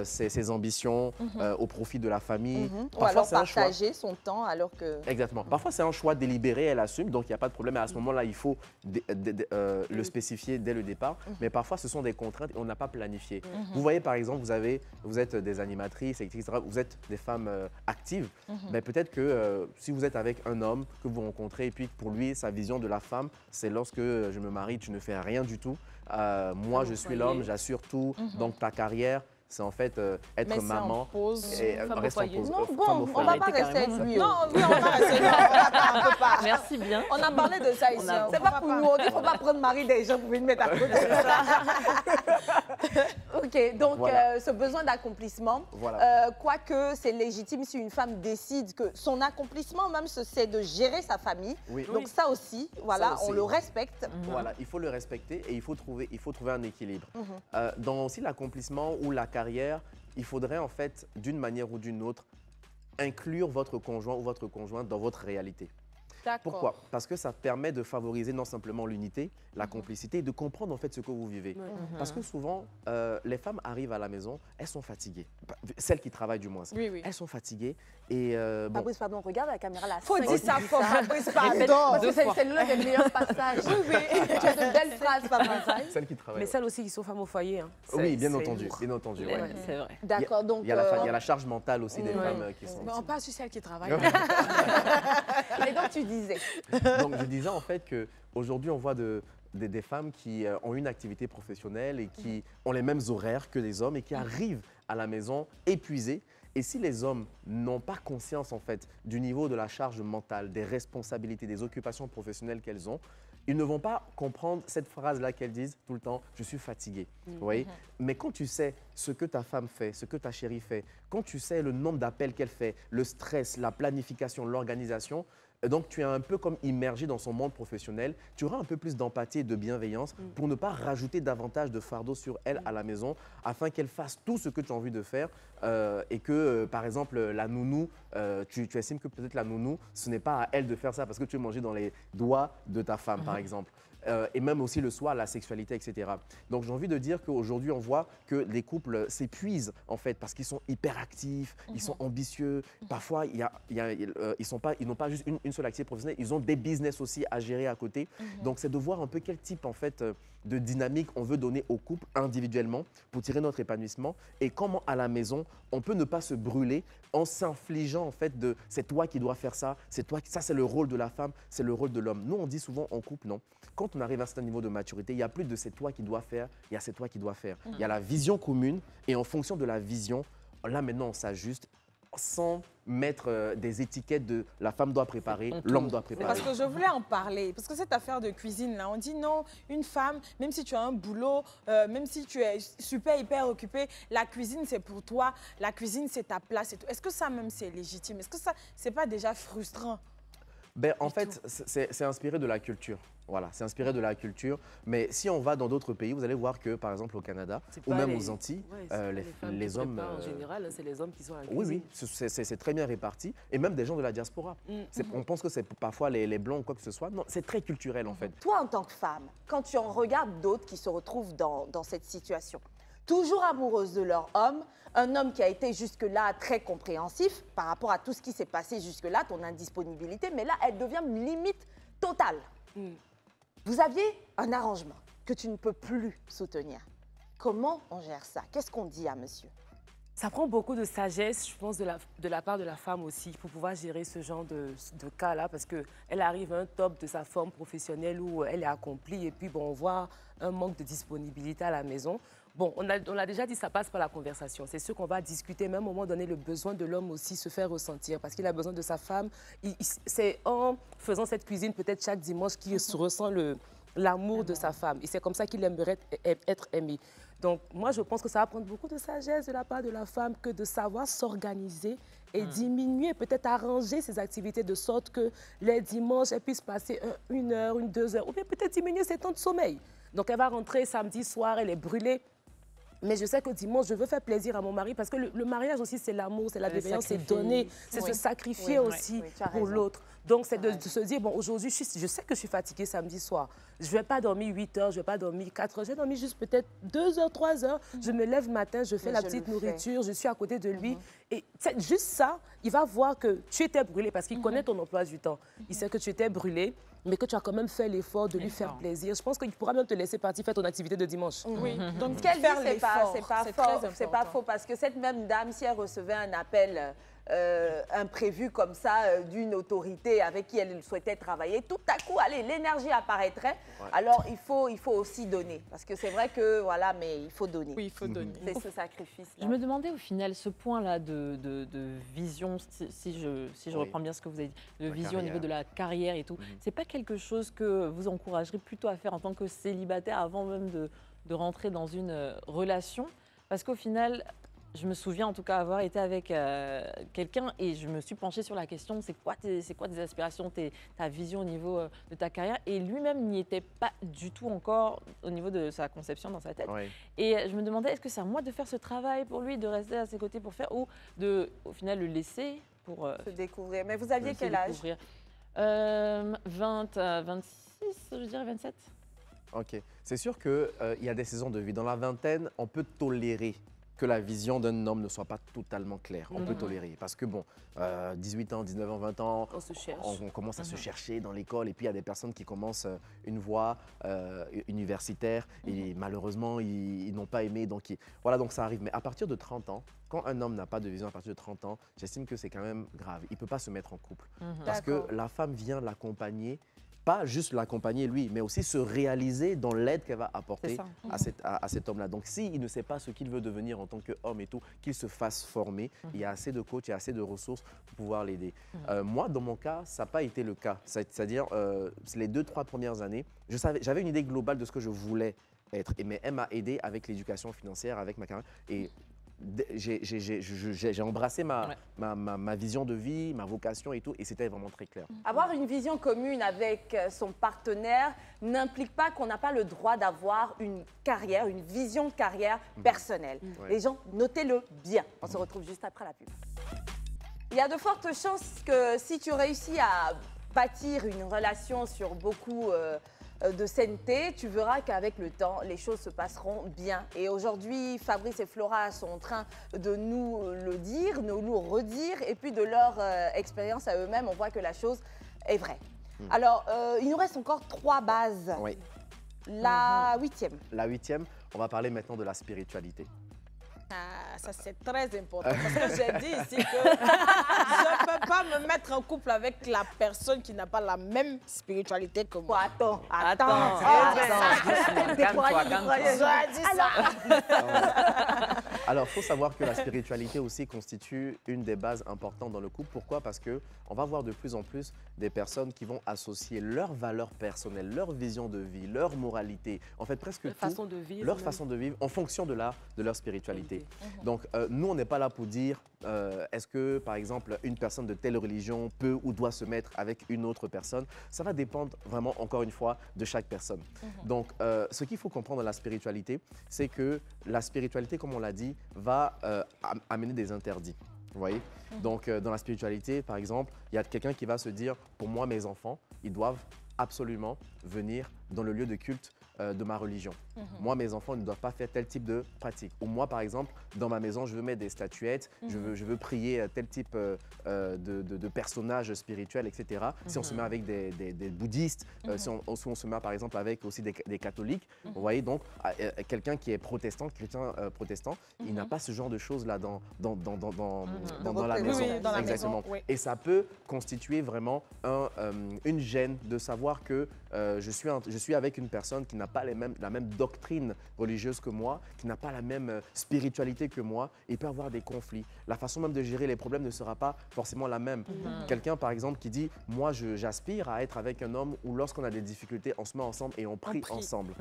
ses ambitions au profit de la famille. Ou alors partager son temps alors que... Exactement. Parfois, c'est un choix délibéré, elle assume, donc il n'y a pas de problème. Et à ce moment-là, il faut le spécifier dès le départ. Mais parfois, ce sont des contraintes et on n'a pas planifié. Vous voyez, par exemple, vous êtes des animatrices, etc. Vous êtes des femmes actives. Mais peut-être que si vous êtes avec un homme que vous rencontrez et puis pour lui, sa vision de la femme, c'est lorsque je me marie, tu ne fais rien du tout. Moi, je suis l'homme, j'assure tout. Donc, ta carrière, c'est en fait être maman. Et reste en pause. Non, bon, on ne va pas rester avec lui. Non, oui, on va rester. On peut pas. Merci bien. On a parlé de ça ici. C'est pas pour nous. On dit qu'il ne faut pas prendre mari des gens pour venir mettre à côté. Ok, donc ce besoin d'accomplissement, quoique c'est légitime si une femme décide que son accomplissement même, c'est de gérer sa famille. Donc ça aussi, voilà, on le respecte. Voilà, il faut le respecter et il faut trouver un équilibre. Dans aussi l'accomplissement ou la carrière, il faudrait en fait, d'une manière ou d'une autre, inclure votre conjoint ou votre conjointe dans votre réalité. Pourquoi? Parce que ça permet de favoriser non simplement l'unité, la complicité, et de comprendre en fait ce que vous vivez. Parce que souvent, les femmes arrivent à la maison, elles sont fatiguées. Celles qui travaillent du moins. Elles sont fatiguées et... bon. Fabrice, pardon, regarde la caméra là. Faut dire ça fort, Fabrice, pardon. Parce que c'est l'un des meilleurs passages. Tu as de belles phrases, Fabrice. Celles qui travaillent. Mais celles aussi qui sont femmes au foyer. Hein. Oui, bien entendu. Bien entendu. C'est vrai. D'accord, donc... Il y a la charge mentale aussi des femmes qui sont... Mais on parle sur celles qui travaillent. Et donc, tu disais. Donc, je disais en fait qu'aujourd'hui, on voit des femmes qui ont une activité professionnelle et qui ont les mêmes horaires que les hommes et qui arrivent à la maison épuisées. Et si les hommes n'ont pas conscience en fait du niveau de la charge mentale, des responsabilités, des occupations professionnelles qu'elles ont, ils ne vont pas comprendre cette phrase-là qu'elles disent tout le temps « je suis fatiguée ». Vous voyez? Mais quand tu sais ce que ta femme fait, ce que ta chérie fait, quand tu sais le nombre d'appels qu'elle fait, le stress, la planification, l'organisation, donc tu es un peu comme immergé dans son monde professionnel, tu auras un peu plus d'empathie et de bienveillance pour ne pas rajouter davantage de fardeau sur elle à la maison afin qu'elle fasse tout ce que tu as envie de faire et que, par exemple, la nounou, tu estimes que peut-être la nounou, ce n'est pas à elle de faire ça parce que tu es mangé dans les doigts de ta femme, par exemple. Et même aussi le soir, la sexualité, etc. Donc j'ai envie de dire qu'aujourd'hui, on voit que les couples s'épuisent en fait parce qu'ils sont hyperactifs, ils sont ambitieux. Parfois, ils n'ont pas juste une seule activité professionnelle, ils ont des business aussi à gérer à côté. Donc c'est de voir un peu quel type en fait de dynamique on veut donner au couple individuellement pour tirer notre épanouissement et comment à la maison on peut ne pas se brûler en s'infligeant en fait de c'est toi qui dois faire ça, c'est toi, ça c'est le rôle de la femme, c'est le rôle de l'homme. Nous on dit souvent en couple non. Quand on arrive à un certain niveau de maturité, il n'y a plus de c'est toi qui dois faire, il y a c'est toi qui dois faire. Il y a la vision commune et en fonction de la vision, là maintenant on s'ajuste sans mettre des étiquettes de la femme doit préparer, l'homme doit préparer. Parce que je voulais en parler, parce que cette affaire de cuisine-là, on dit non, une femme, même si tu as un boulot, même si tu es super, hyper occupée, la cuisine c'est pour toi, la cuisine c'est ta place et tout. Est-ce que ça même c'est légitime? Est-ce que ça, c'est pas déjà frustrant? Ben, en fait, c'est inspiré de la culture. Voilà, c'est inspiré de la culture. Mais si on va dans d'autres pays, vous allez voir que, par exemple, au Canada ou même aux Antilles, les hommes... En général, c'est les hommes qui sont à la cuisine. Oui, c'est très bien réparti. Et même des gens de la diaspora. On pense que c'est parfois les Blancs ou quoi que ce soit. Non, c'est très culturel, en fait. Toi, en tant que femme, quand tu en regardes d'autres qui se retrouvent dans cette situation, toujours amoureuses de leur homme, un homme qui a été jusque-là très compréhensif par rapport à tout ce qui s'est passé jusque-là, ton indisponibilité, mais là, elle devient limite totale. Vous aviez un arrangement que tu ne peux plus soutenir. Comment on gère ça? Qu'est-ce qu'on dit à monsieur? Ça prend beaucoup de sagesse, je pense, de la part de la femme aussi, pour pouvoir gérer ce genre de cas-là, parce qu'elle arrive à un top de sa forme professionnelle où elle est accomplie, et puis bon, on voit un manque de disponibilité à la maison. Bon, on a déjà dit, ça passe par la conversation. C'est sûr qu'on va discuter, même à un moment donné, le besoin de l'homme aussi se faire ressentir, parce qu'il a besoin de sa femme. C'est en faisant cette cuisine, peut-être chaque dimanche, qu'il ressent l'amour de sa femme. Et c'est comme ça qu'il aimerait être aimé. Donc, moi, je pense que ça va prendre beaucoup de sagesse de la part de la femme que de savoir s'organiser et diminuer, peut-être arranger ses activités de sorte que les dimanches, elle puisse passer 1 heure, 2 heures, ou bien peut-être diminuer ses temps de sommeil. Donc, elle va rentrer samedi soir, elle est brûlée. Mais je sais que dimanche, je veux faire plaisir à mon mari parce que le mariage aussi, c'est l'amour, c'est la bienveillance, c'est donner, c'est se sacrifier aussi pour l'autre. Donc, c'est de se dire, bon, aujourd'hui, je sais que je suis fatiguée samedi soir. Je ne vais pas dormir 8 heures, je ne vais pas dormir 4 heures. Je vais dormir juste peut-être 2 heures, 3 heures. Je me lève matin, je fais la petite nourriture, je suis à côté de lui. Et juste ça, il va voir que tu étais brûlée parce qu'il connaît ton emploi du temps. Il sait que tu étais brûlée, mais que tu as quand même fait l'effort de lui faire plaisir. Je pense qu'il pourra même te laisser partir faire ton activité de dimanche. Oui, donc quelle faire l'effort, c'est pas faux parce que cette même dame, si elle recevait un appel imprévu comme ça d'une autorité avec qui elle souhaitait travailler, tout à coup, allez, l'énergie apparaîtrait. Alors, il faut aussi donner. Parce que c'est vrai que, voilà, mais il faut donner. Oui, il faut donner. C'est ce sacrifice-là. Je me demandais au final ce point-là de vision, si je reprends bien ce que vous avez dit, de vision au niveau de la carrière et tout. C'est pas quelque chose que vous encouragerez plutôt à faire en tant que célibataire avant même de rentrer dans une relation? Parce qu'au final, je me souviens en tout cas avoir été avec quelqu'un et je me suis penchée sur la question, c'est quoi tes aspirations, ta vision au niveau de ta carrière? Et lui-même n'y était pas du tout encore au niveau de sa conception dans sa tête. Oui. Et je me demandais, est-ce que c'est à moi de faire ce travail pour lui, de rester à ses côtés pour faire, ou de, au final, le laisser pour se découvrir. Mais vous aviez quel âge? 26, je dirais 27. Ok. C'est sûr qu'il y a des saisons de vie. Dans la vingtaine, on peut tolérer que la vision d'un homme ne soit pas totalement claire. On peut tolérer. Parce que, bon, 18 ans, 19 ans, 20 ans, on commence à se chercher dans l'école. Et puis, il y a des personnes qui commencent une voie universitaire. Et malheureusement, ils n'ont pas aimé. Donc, voilà, donc ça arrive. Mais à partir de 30 ans, quand un homme n'a pas de vision à partir de 30 ans, j'estime que c'est quand même grave. Il ne peut pas se mettre en couple. Parce que la femme vient l'accompagner. Pas juste l'accompagner lui, mais aussi se réaliser dans l'aide qu'elle va apporter à cet homme-là. Donc, s'il ne sait pas ce qu'il veut devenir en tant qu'homme et tout, qu'il se fasse former. Il y a assez de coachs, il y a assez de ressources pour pouvoir l'aider. Moi, dans mon cas, ça n'a pas été le cas. C'est-à-dire, les 2-3 premières années, j'avais une idée globale de ce que je voulais être. Mais elle m'a aidé avec l'éducation financière, avec ma carrière. Et j'ai embrassé ma vision de vie, ma vocation et tout, et c'était vraiment très clair. Avoir une vision commune avec son partenaire n'implique pas qu'on n'a pas le droit d'avoir une carrière, une vision de carrière personnelle. Les gens, notez-le bien. On se retrouve juste après la pub. Il y a de fortes chances que si tu réussis à bâtir une relation sur beaucoup de sainteté, tu verras qu'avec le temps, les choses se passeront bien. Et aujourd'hui, Fabrice et Flora sont en train de nous le dire, de nous redire, et puis de leur expérience à eux-mêmes, on voit que la chose est vraie. Alors, il nous reste encore 3 bases. Oui. La 8e. La 8e, on va parler maintenant de la spiritualité. Ah, ça c'est très important parce que j'ai dit ici que je ne peux pas me mettre en couple avec la personne qui n'a pas la même spiritualité que moi. Attends. Alors, il faut savoir que la spiritualité aussi constitue une des bases importantes dans le couple. Pourquoi? Parce qu'on va voir de plus en plus des personnes qui vont associer leurs valeurs personnelles, leur vision de vie, leur moralité, en fait presque leur façon de vivre en fonction de leur spiritualité. Donc, nous, on n'est pas là pour dire est-ce que, par exemple, une personne de telle religion peut ou doit se mettre avec une autre personne. Ça va dépendre vraiment, encore une fois, de chaque personne. Donc, ce qu'il faut comprendre dans la spiritualité, c'est que la spiritualité, comme on l'a dit, va amener des interdits. Vous voyez? Donc, dans la spiritualité, par exemple, il y a quelqu'un qui va se dire, pour moi, mes enfants, ils doivent absolument venir dans le lieu de culte de ma religion. Moi, mes enfants ne doivent pas faire tel type de pratique. Ou moi, par exemple, dans ma maison, je veux mettre des statuettes, je veux prier tel type de personnages spirituels, etc. Si on se met avec des bouddhistes, si on se met par exemple avec aussi des catholiques, vous voyez, donc quelqu'un qui est protestant, chrétien protestant, il n'a pas ce genre de choses-là dans la maison. Oui, dans la exactement. maison, oui. Et ça peut constituer vraiment une gêne de savoir que je suis avec une personne qui n'a pas la même doctrine religieuse que moi, qui n'a pas la même spiritualité que moi, et il peut y avoir des conflits. La façon même de gérer les problèmes ne sera pas forcément la même. Quelqu'un, par exemple, qui dit « moi, j'aspire à être avec un homme où lorsqu'on a des difficultés, on se met ensemble et on prie ensemble.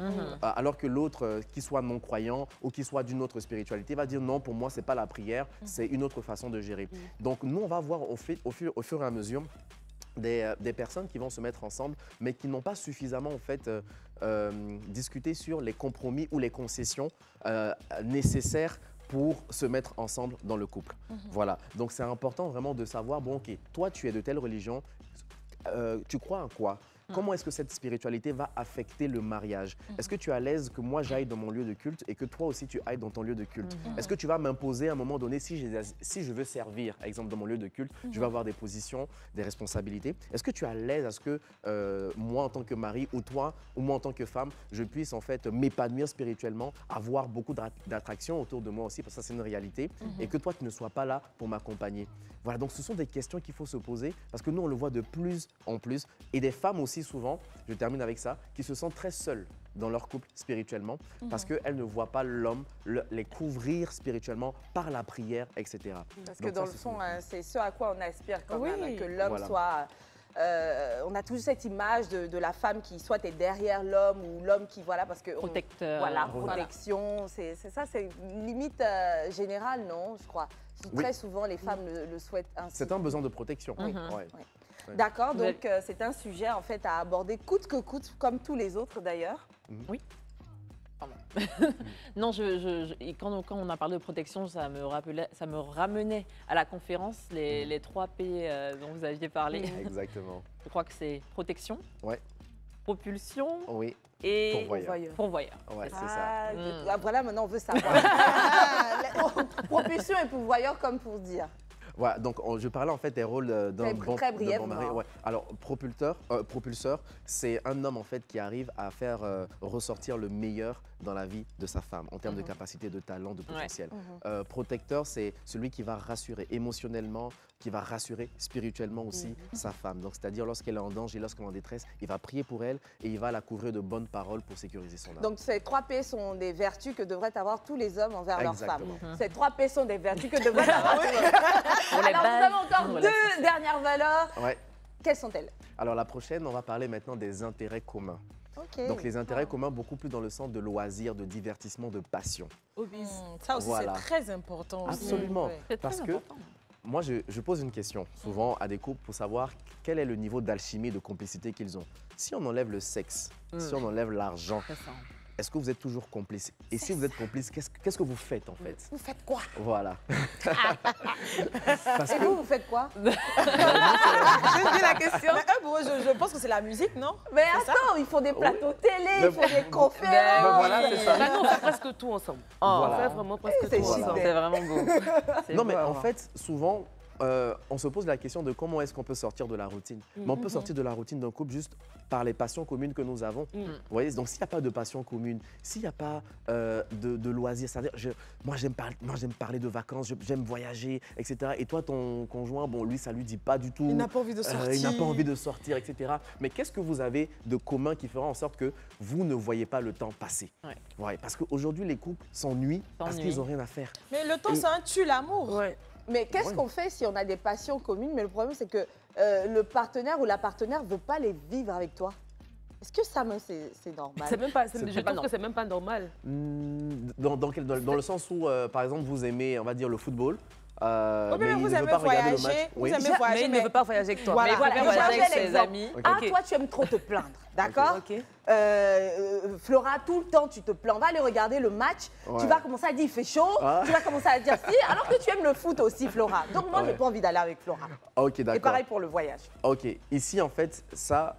Alors que l'autre, qui soit non-croyant ou qui soit d'une autre spiritualité, va dire « non, pour moi, ce n'est pas la prière, c'est une autre façon de gérer. Donc, nous, on va voir au fur et à mesure des personnes qui vont se mettre ensemble, mais qui n'ont pas suffisamment en fait, discuté sur les compromis ou les concessions nécessaires pour se mettre ensemble dans le couple. Voilà. Donc, c'est important vraiment de savoir, bon, OK, toi, tu es de telle religion, tu crois en quoi? Comment est-ce que cette spiritualité va affecter le mariage? Est-ce que tu es à l'aise que moi j'aille dans mon lieu de culte et que toi aussi tu ailles dans ton lieu de culte? Est-ce que tu vas m'imposer à un moment donné, si je veux servir, par exemple dans mon lieu de culte, je vais avoir des positions, des responsabilités? Est-ce que tu es à l'aise à ce que moi en tant que mari ou toi ou moi en tant que femme, je puisse en fait m'épanouir spirituellement, avoir beaucoup d'attraction autour de moi aussi, parce que ça c'est une réalité, et que toi tu ne sois pas là pour m'accompagner? Voilà, donc ce sont des questions qu'il faut se poser parce que nous on le voit de plus en plus, et des femmes aussi souvent, je termine avec ça, qui se sentent très seules dans leur couple spirituellement parce qu'elles ne voient pas l'homme les couvrir spirituellement par la prière, etc. Parce que dans le fond, c'est ce à quoi on aspire quand même, que l'homme soit... on a toujours cette image de la femme qui soit est derrière l'homme ou l'homme qui, voilà, parce que... Protecteur. Voilà, protection, c'est ça, c'est une limite générale, non, je crois. Très souvent, les femmes le souhaitent ainsi. C'est un besoin de protection. D'accord, donc c'est un sujet en fait à aborder coûte que coûte, comme tous les autres d'ailleurs. Oui. Non, quand on a parlé de protection, ça me ramenait à la conférence, les 3 P dont vous aviez parlé. Exactement. Je crois que c'est protection, propulsion et pourvoyeur. Ouais, c'est ça. Voilà, maintenant on veut savoir. Propulsion et pourvoyeur, comme pour dire. Voilà, donc je parlais en fait des rôles d'un bon mari. Ouais. Alors, propulseur, c'est un homme en fait qui arrive à faire ressortir le meilleur dans la vie de sa femme en termes de capacité, de talent, de potentiel. Protecteur, c'est celui qui va rassurer émotionnellement, qui va rassurer spirituellement aussi sa femme. Donc, c'est-à-dire lorsqu'elle est en danger, lorsqu'elle est en détresse, il va prier pour elle et il va la couvrir de bonnes paroles pour sécuriser son âme. Donc, ces 3 P sont des vertus que devraient avoir tous les hommes envers leurs femmes. Ces 3 P sont des vertus que devraient avoir tous les hommes. Alors, nous avons encore 2 dernières valeurs. Quelles sont-elles? Alors, la prochaine, on va parler maintenant des intérêts communs. Donc, les intérêts communs, beaucoup plus dans le sens de loisirs, de divertissement, de passion. Ça aussi, c'est très important. Absolument. Parce que moi, je pose une question souvent à des couples pour savoir quel est le niveau d'alchimie, de complicité qu'ils ont. Si on enlève le sexe, si on enlève l'argent, est-ce que vous êtes toujours complice? Et si vous êtes complice, qu'est-ce que vous faites en fait? Vous faites quoi? Voilà. Et vous faites quoi? Je dis la question. Je pense que c'est la musique, non? Mais attends, ils font des plateaux télé, ils font des conférences. Voilà, c'est ça. Nous, on fait presque tout ensemble. On fait vraiment presque tout ensemble. C'est vraiment beau. Non, mais en fait, souvent, on se pose la question de comment est-ce qu'on peut sortir de la routine. Mais on peut sortir de la routine d'un couple juste par les passions communes que nous avons. Vous voyez, donc s'il n'y a pas de passion commune, s'il n'y a pas de loisirs, c'est-à-dire moi j'aime parler de vacances, j'aime voyager, etc. Et toi, ton conjoint, bon, lui, ça lui dit pas du tout. Il n'a pas envie de sortir. Il n'a pas envie de sortir, etc. Mais qu'est-ce que vous avez de commun qui fera en sorte que vous ne voyez pas le temps passer? Ouais, parce qu'aujourd'hui, les couples s'ennuient parce qu'ils n'ont rien à faire. Mais le temps, ça tue l'amour. Mais qu'est-ce qu'on fait si on a des passions communes? Mais le problème, c'est que le partenaire ou la partenaire ne veut pas les vivre avec toi. Est-ce que ça, c'est normal? C'est même pas, je trouve que c'est même pas normal. Dans le sens où, par exemple, vous aimez, on va dire, le football. Mais vous aimez voyager, mais il ne veut pas voyager avec toi. Voilà. Mais il veut voyager avec ses amis. Ah, toi, tu aimes trop te plaindre, d'accord? Flora, tout le temps, tu te plains. Va aller regarder le match. Tu vas commencer à dire, il fait chaud. Tu vas commencer à dire, si, alors que tu aimes le foot aussi, Flora. Donc, moi, j'ai pas envie d'aller avec Flora. Ok, d'accord. Et pareil pour le voyage. Ok, ici, en fait, ça...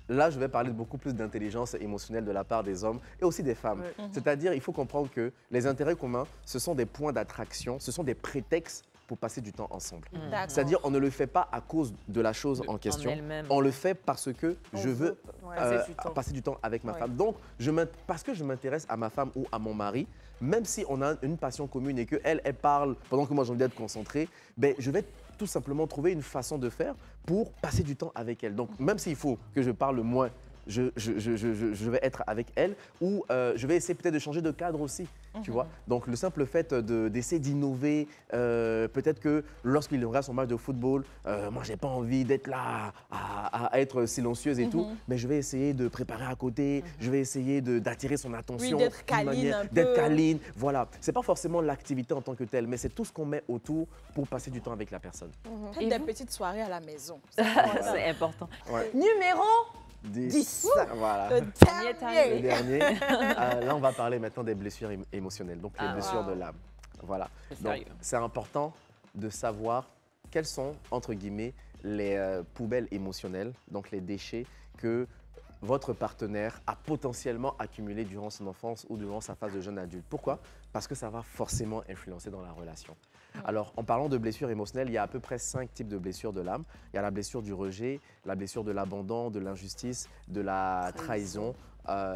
Là, je vais parler de beaucoup plus d'intelligence émotionnelle de la part des hommes et aussi des femmes. C'est-à-dire, il faut comprendre que les intérêts communs, ce sont des points d'attraction, ce sont des prétextes pour passer du temps ensemble. D'accord. C'est-à-dire, on ne le fait pas à cause de la chose en question. elle-même. On le fait parce que je veux passer passer du temps avec ma femme. Donc, parce que je m'intéresse à ma femme ou à mon mari, même si on a une passion commune et qu'elle parle pendant que moi j'ai envie d'être concentré, ben, je vais tout simplement trouver une façon de faire pour passer du temps avec elle. Donc, même s'il faut que je parle moins, je vais être avec elle ou je vais essayer peut-être de changer de cadre aussi, tu vois. Donc, le simple fait d'essayer d'innover, peut-être que lorsqu'il aura son match de football, moi, j'ai pas envie d'être là à être silencieuse et tout, mais je vais essayer de préparer à côté, je vais essayer d'attirer son attention. Oui, d'être câline un peu. D'être câline, voilà. C'est pas forcément l'activité en tant que telle, mais c'est tout ce qu'on met autour pour passer du temps avec la personne. Faites des petites soirées à la maison. C'est important. Ouais. Numéro 10. Voilà. Le Le dernier. Là, on va parler maintenant des blessures émotionnelles, donc les blessures de l'âme. Voilà. Donc, c'est important de savoir quelles sont, entre guillemets, les poubelles émotionnelles, donc les déchets que votre partenaire a potentiellement accumulés durant son enfance ou durant sa phase de jeune adulte. Pourquoi? Parce que ça va forcément influencer dans la relation. Alors, en parlant de blessures émotionnelles, il y a à peu près 5 types de blessures de l'âme. Il y a la blessure du rejet, la blessure de l'abandon, de l'injustice, de la trahison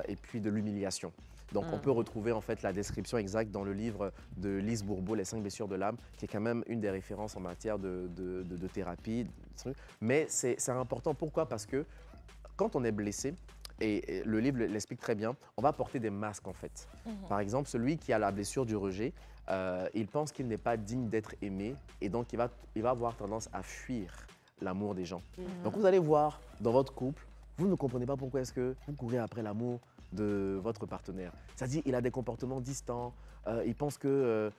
et puis de l'humiliation. Donc, on peut retrouver en fait la description exacte dans le livre de Lise Bourbeau, Les 5 blessures de l'âme, qui est quand même une des références en matière de thérapie. Mais c'est important. Pourquoi? Parce que quand on est blessé, et le livre l'explique très bien, on va porter des masques en fait. Par exemple, celui qui a la blessure du rejet, il pense qu'il n'est pas digne d'être aimé et donc il va avoir tendance à fuir l'amour des gens. Donc vous allez voir dans votre couple, vous ne comprenez pas pourquoi est-ce que vous courez après l'amour de votre partenaire. C'est-à-dire qu'il a des comportements distants, il pense que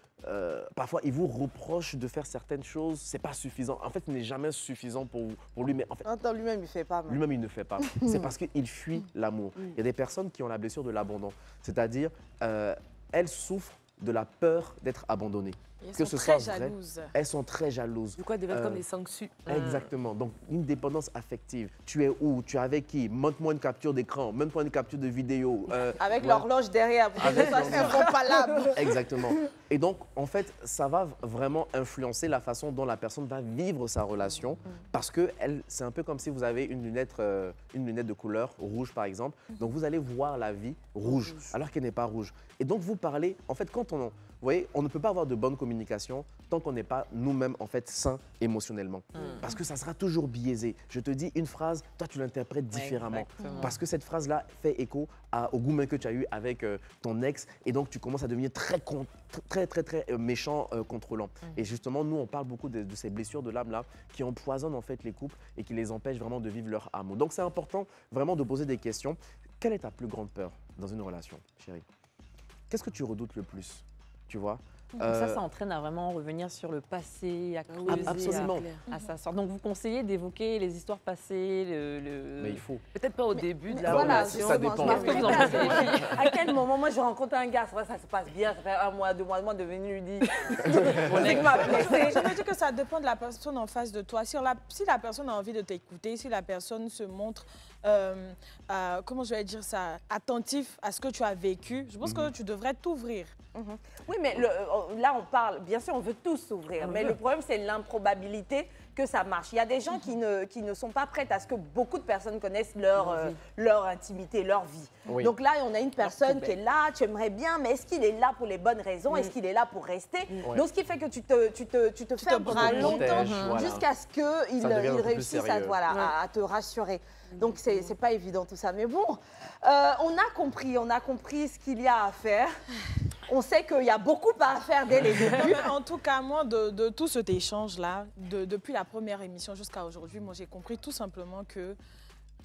parfois il vous reproche de faire certaines choses, c'est pas suffisant. En fait, ce n'est jamais suffisant pour lui, mais en fait, lui-même, il fait pas. lui-même, il ne fait pas. C'est parce qu'il fuit l'amour. Il y a des personnes qui ont la blessure de l'abandon, c'est-à-dire elles souffrent de la peur d'être abandonnées. Elles sont très jalouses. Elles sont très jalouses. Du coup, elles deviennent comme des sanctions. Exactement. Donc, une dépendance affective. Tu es où? Tu es avec qui? Montre-moi une capture d'écran. Montre-moi une capture de vidéo. Avec l'horloge derrière. Elles ne sont pas là. Exactement. Et donc, en fait, ça va vraiment influencer la façon dont la personne va vivre sa relation parce que c'est un peu comme si vous avez une lunette de couleur rouge, par exemple. Donc, vous allez voir la vie rouge alors qu'elle n'est pas rouge. Et donc, vous parlez, en fait, vous voyez, on ne peut pas avoir de bonne communication tant qu'on n'est pas nous-mêmes en fait sains émotionnellement. Parce que ça sera toujours biaisé. Je te dis une phrase, toi tu l'interprètes différemment. Parce que cette phrase-là fait écho au goût que tu as eu avec ton ex et donc tu commences à devenir très méchant, contrôlant. Et justement, nous on parle beaucoup de ces blessures de l'âme-là qui empoisonnent en fait les couples et qui les empêchent vraiment de vivre leur amour. Donc c'est important vraiment de poser des questions. Quelle est ta plus grande peur dans une relation, chérie? Qu'est-ce que tu redoutes le plus? Tu vois? Ça entraîne à vraiment revenir sur le passé, à creuser, absolument. à s'asseoir. Donc, vous conseillez d'évoquer les histoires passées, Mais il faut. Peut-être pas au début de la Voilà, relation. ça dépend. Qu'est-ce que vous en pensez, les filles? À quel moment, moi, je rencontre un gars, ça se passe bien, ça fait 1 mois, 2 mois, moi, devenu lui dit. Je me dis que ça dépend de la personne en face de toi. Si la personne a envie de t'écouter, si la personne se montre, comment je vais dire ça, attentif à ce que tu as vécu, je pense que tu devrais t'ouvrir. Oui, mais là, on parle, bien sûr, on veut tous s'ouvrir, mais le problème, c'est l'improbabilité que ça marche. Il y a des gens qui ne sont pas prêtes à ce que beaucoup de personnes connaissent leur intimité, leur vie. Oui. Donc là, on a une personne qui est là, tu aimerais bien, mais est-ce qu'il est là pour les bonnes raisons? Est-ce qu'il est là pour rester? Donc, ce qui fait que tu te fermes pendant longtemps jusqu'à ce qu'il réussisse à te rassurer. Donc, c'est pas évident tout ça. Mais bon, on a compris ce qu'il y a à faire. On sait qu'il y a beaucoup à faire dès les débuts. En tout cas, moi, de tout cet échange-là, depuis la première émission jusqu'à aujourd'hui, moi, j'ai compris tout simplement que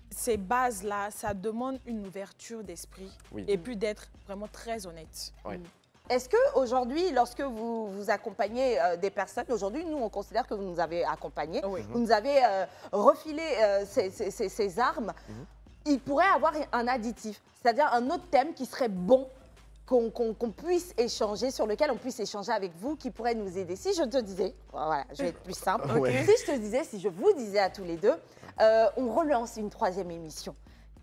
ces bases-là, ça demande une ouverture d'esprit et puis d'être vraiment très honnête. Oui. Est-ce qu'aujourd'hui, lorsque vous accompagnez des personnes, aujourd'hui, nous, on considère que vous nous avez accompagnés, vous nous avez refilé ces armes, il pourrait avoir un additif, c'est-à-dire un autre thème qui serait bon qu'on puisse échanger, sur lequel on puisse échanger avec vous, qui pourrait nous aider. Si je te disais, voilà, je vais être plus simple, si je vous disais à tous les deux, on relance une 3e émission,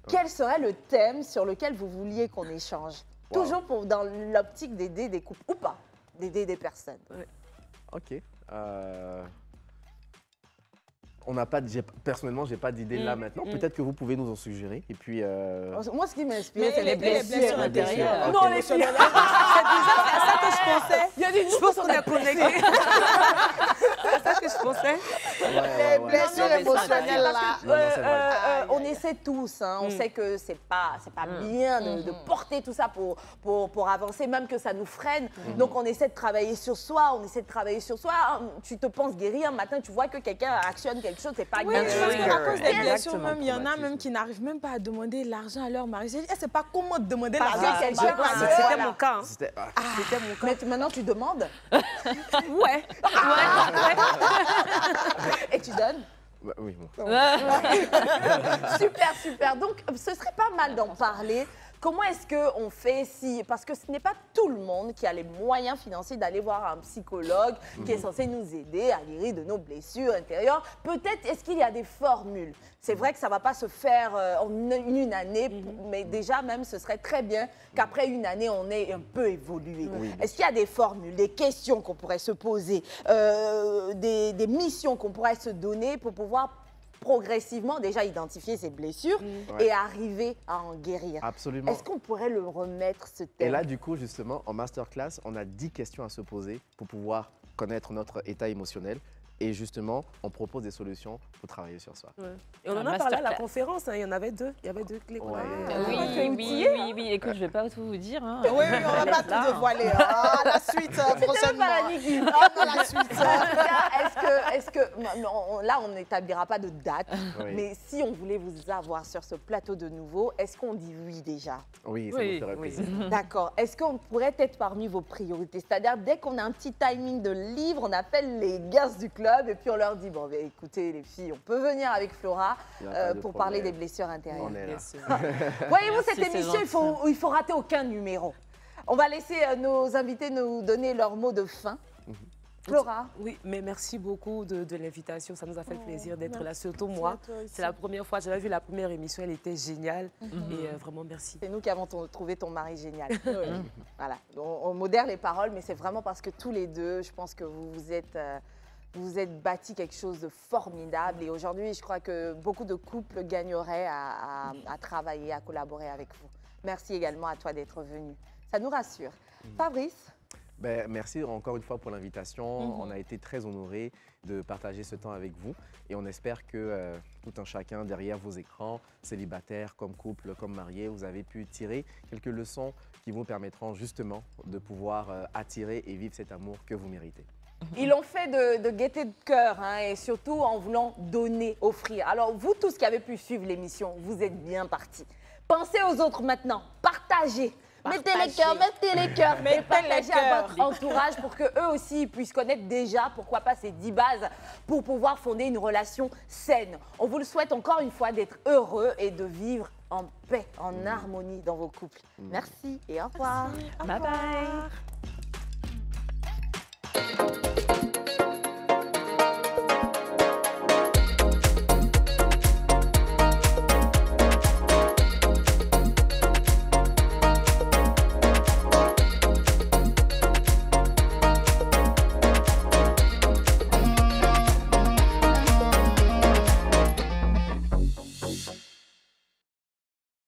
quel serait le thème sur lequel vous vouliez qu'on échange? Toujours dans l'optique d'aider des couples ou pas, d'aider des personnes. Ok. On n'a pas, personnellement, j'ai pas d'idée là maintenant. Peut-être que vous pouvez nous en suggérer. Et puis, moi, ce qui m'inspire, c'est les blessures intérieures. Non, les filles. C'est à ça que je pensais. Je pense qu'on est connectés. C'est ça que je pensais. Les blessures émotionnelles, là. Non, on essaie tous. Hein. On sait que c'est pas bien de porter tout ça pour avancer, même que ça nous freine. Donc, on essaie de travailler sur soi. Tu te penses guéri un matin, tu vois que quelqu'un actionne quelque chose, c'est pas Oui, guéri. parce qu'à cause des blessures, Exactement, même, il y en a traumatisme. même qui n'arrivent même pas à demander l'argent à leur mari. J'ai dit, c'est pas comment demander Parce l'argent que à quelqu'un son mari. a- C'était mon cas. Hein. C'était- C'était mon cas. Mais maintenant, tu demandes Ouais. et tu donnes. Bah, oui, bon. Super, super. Donc, ce serait pas mal d'en parler. Comment est-ce qu'on fait si... Parce que ce n'est pas tout le monde qui a les moyens financiers d'aller voir un psychologue qui est censé nous aider à guérir de nos blessures intérieures. Peut-être est-ce qu'il y a des formules. C'est vrai que ça ne va pas se faire en une année, mais déjà même, ce serait très bien qu'après une année, on ait un peu évolué. Oui, Est-ce qu'il y a des formules, des questions qu'on pourrait se poser, des missions qu'on pourrait se donner pour pouvoir progressivement déjà identifier ses blessures et arriver à en guérir? Absolument. Est-ce qu'on pourrait le remettre, ce Et thème? là, du coup, justement, en masterclass, on a 10 questions à se poser pour pouvoir connaître notre état émotionnel. Et justement, on propose des solutions pour travailler sur soi. Ouais. Et on en Un a parlé à la masterclass. conférence, hein. Il y en avait deux. Il y avait deux clés qu'on Ouais. avait. Oui, écoute, je vais pas tout vous dire. Hein. Oui, on va pas tout dévoiler. Ah, la suite, prochainement. Ah, dans la suite. Est-ce que là, on n'établira pas de date, Oui. mais si on voulait vous avoir sur ce plateau de nouveau, est-ce qu'on dit oui déjà? Oui, ça Oui, nous ferait oui. plaisir. D'accord. Est-ce qu'on pourrait être parmi vos priorités? C'est-à-dire, dès qu'on a un petit timing de livre, on appelle les gars du club et puis on leur dit, bon, ben, écoutez les filles, on peut venir avec Flora Il y a pas de pour problème. parler des blessures intérieures. On est là. Bien sûr. Voyez-vous, cette Merci, c'est émission, il faut rater aucun numéro. On va laisser nos invités nous donner leur mot de fin. Flora? Oui, mais merci beaucoup de l'invitation. Ça nous a fait plaisir d'être là, surtout moi. C'est la première fois, j'avais vu la première émission, elle était géniale. Et vraiment, merci. C'est nous qui avons trouvé ton mari génial. Voilà. On modère les paroles, mais c'est vraiment parce que tous les deux, je pense que vous vous êtes bâtis quelque chose de formidable. Et aujourd'hui, je crois que beaucoup de couples gagneraient à travailler, à collaborer avec vous. Merci également à toi d'être venu. Ça nous rassure. Fabrice? Ben, merci encore une fois pour l'invitation. On a été très honorés de partager ce temps avec vous. Et on espère que tout un chacun derrière vos écrans, célibataires, comme couple, comme mariés, vous avez pu tirer quelques leçons qui vous permettront justement de pouvoir attirer et vivre cet amour que vous méritez. Ils l'ont fait de gaieté de cœur hein, et surtout en voulant donner, offrir. Alors vous tous qui avez pu suivre l'émission, vous êtes bien partis. Pensez aux autres maintenant, partagez. Mettez les cœurs, et partagez à votre entourage pour qu'eux aussi puissent connaître déjà, pourquoi pas, ces 10 bases pour pouvoir fonder une relation saine. On vous le souhaite encore une fois d'être heureux et de vivre en paix, en harmonie dans vos couples. Merci et au revoir. Bye bye.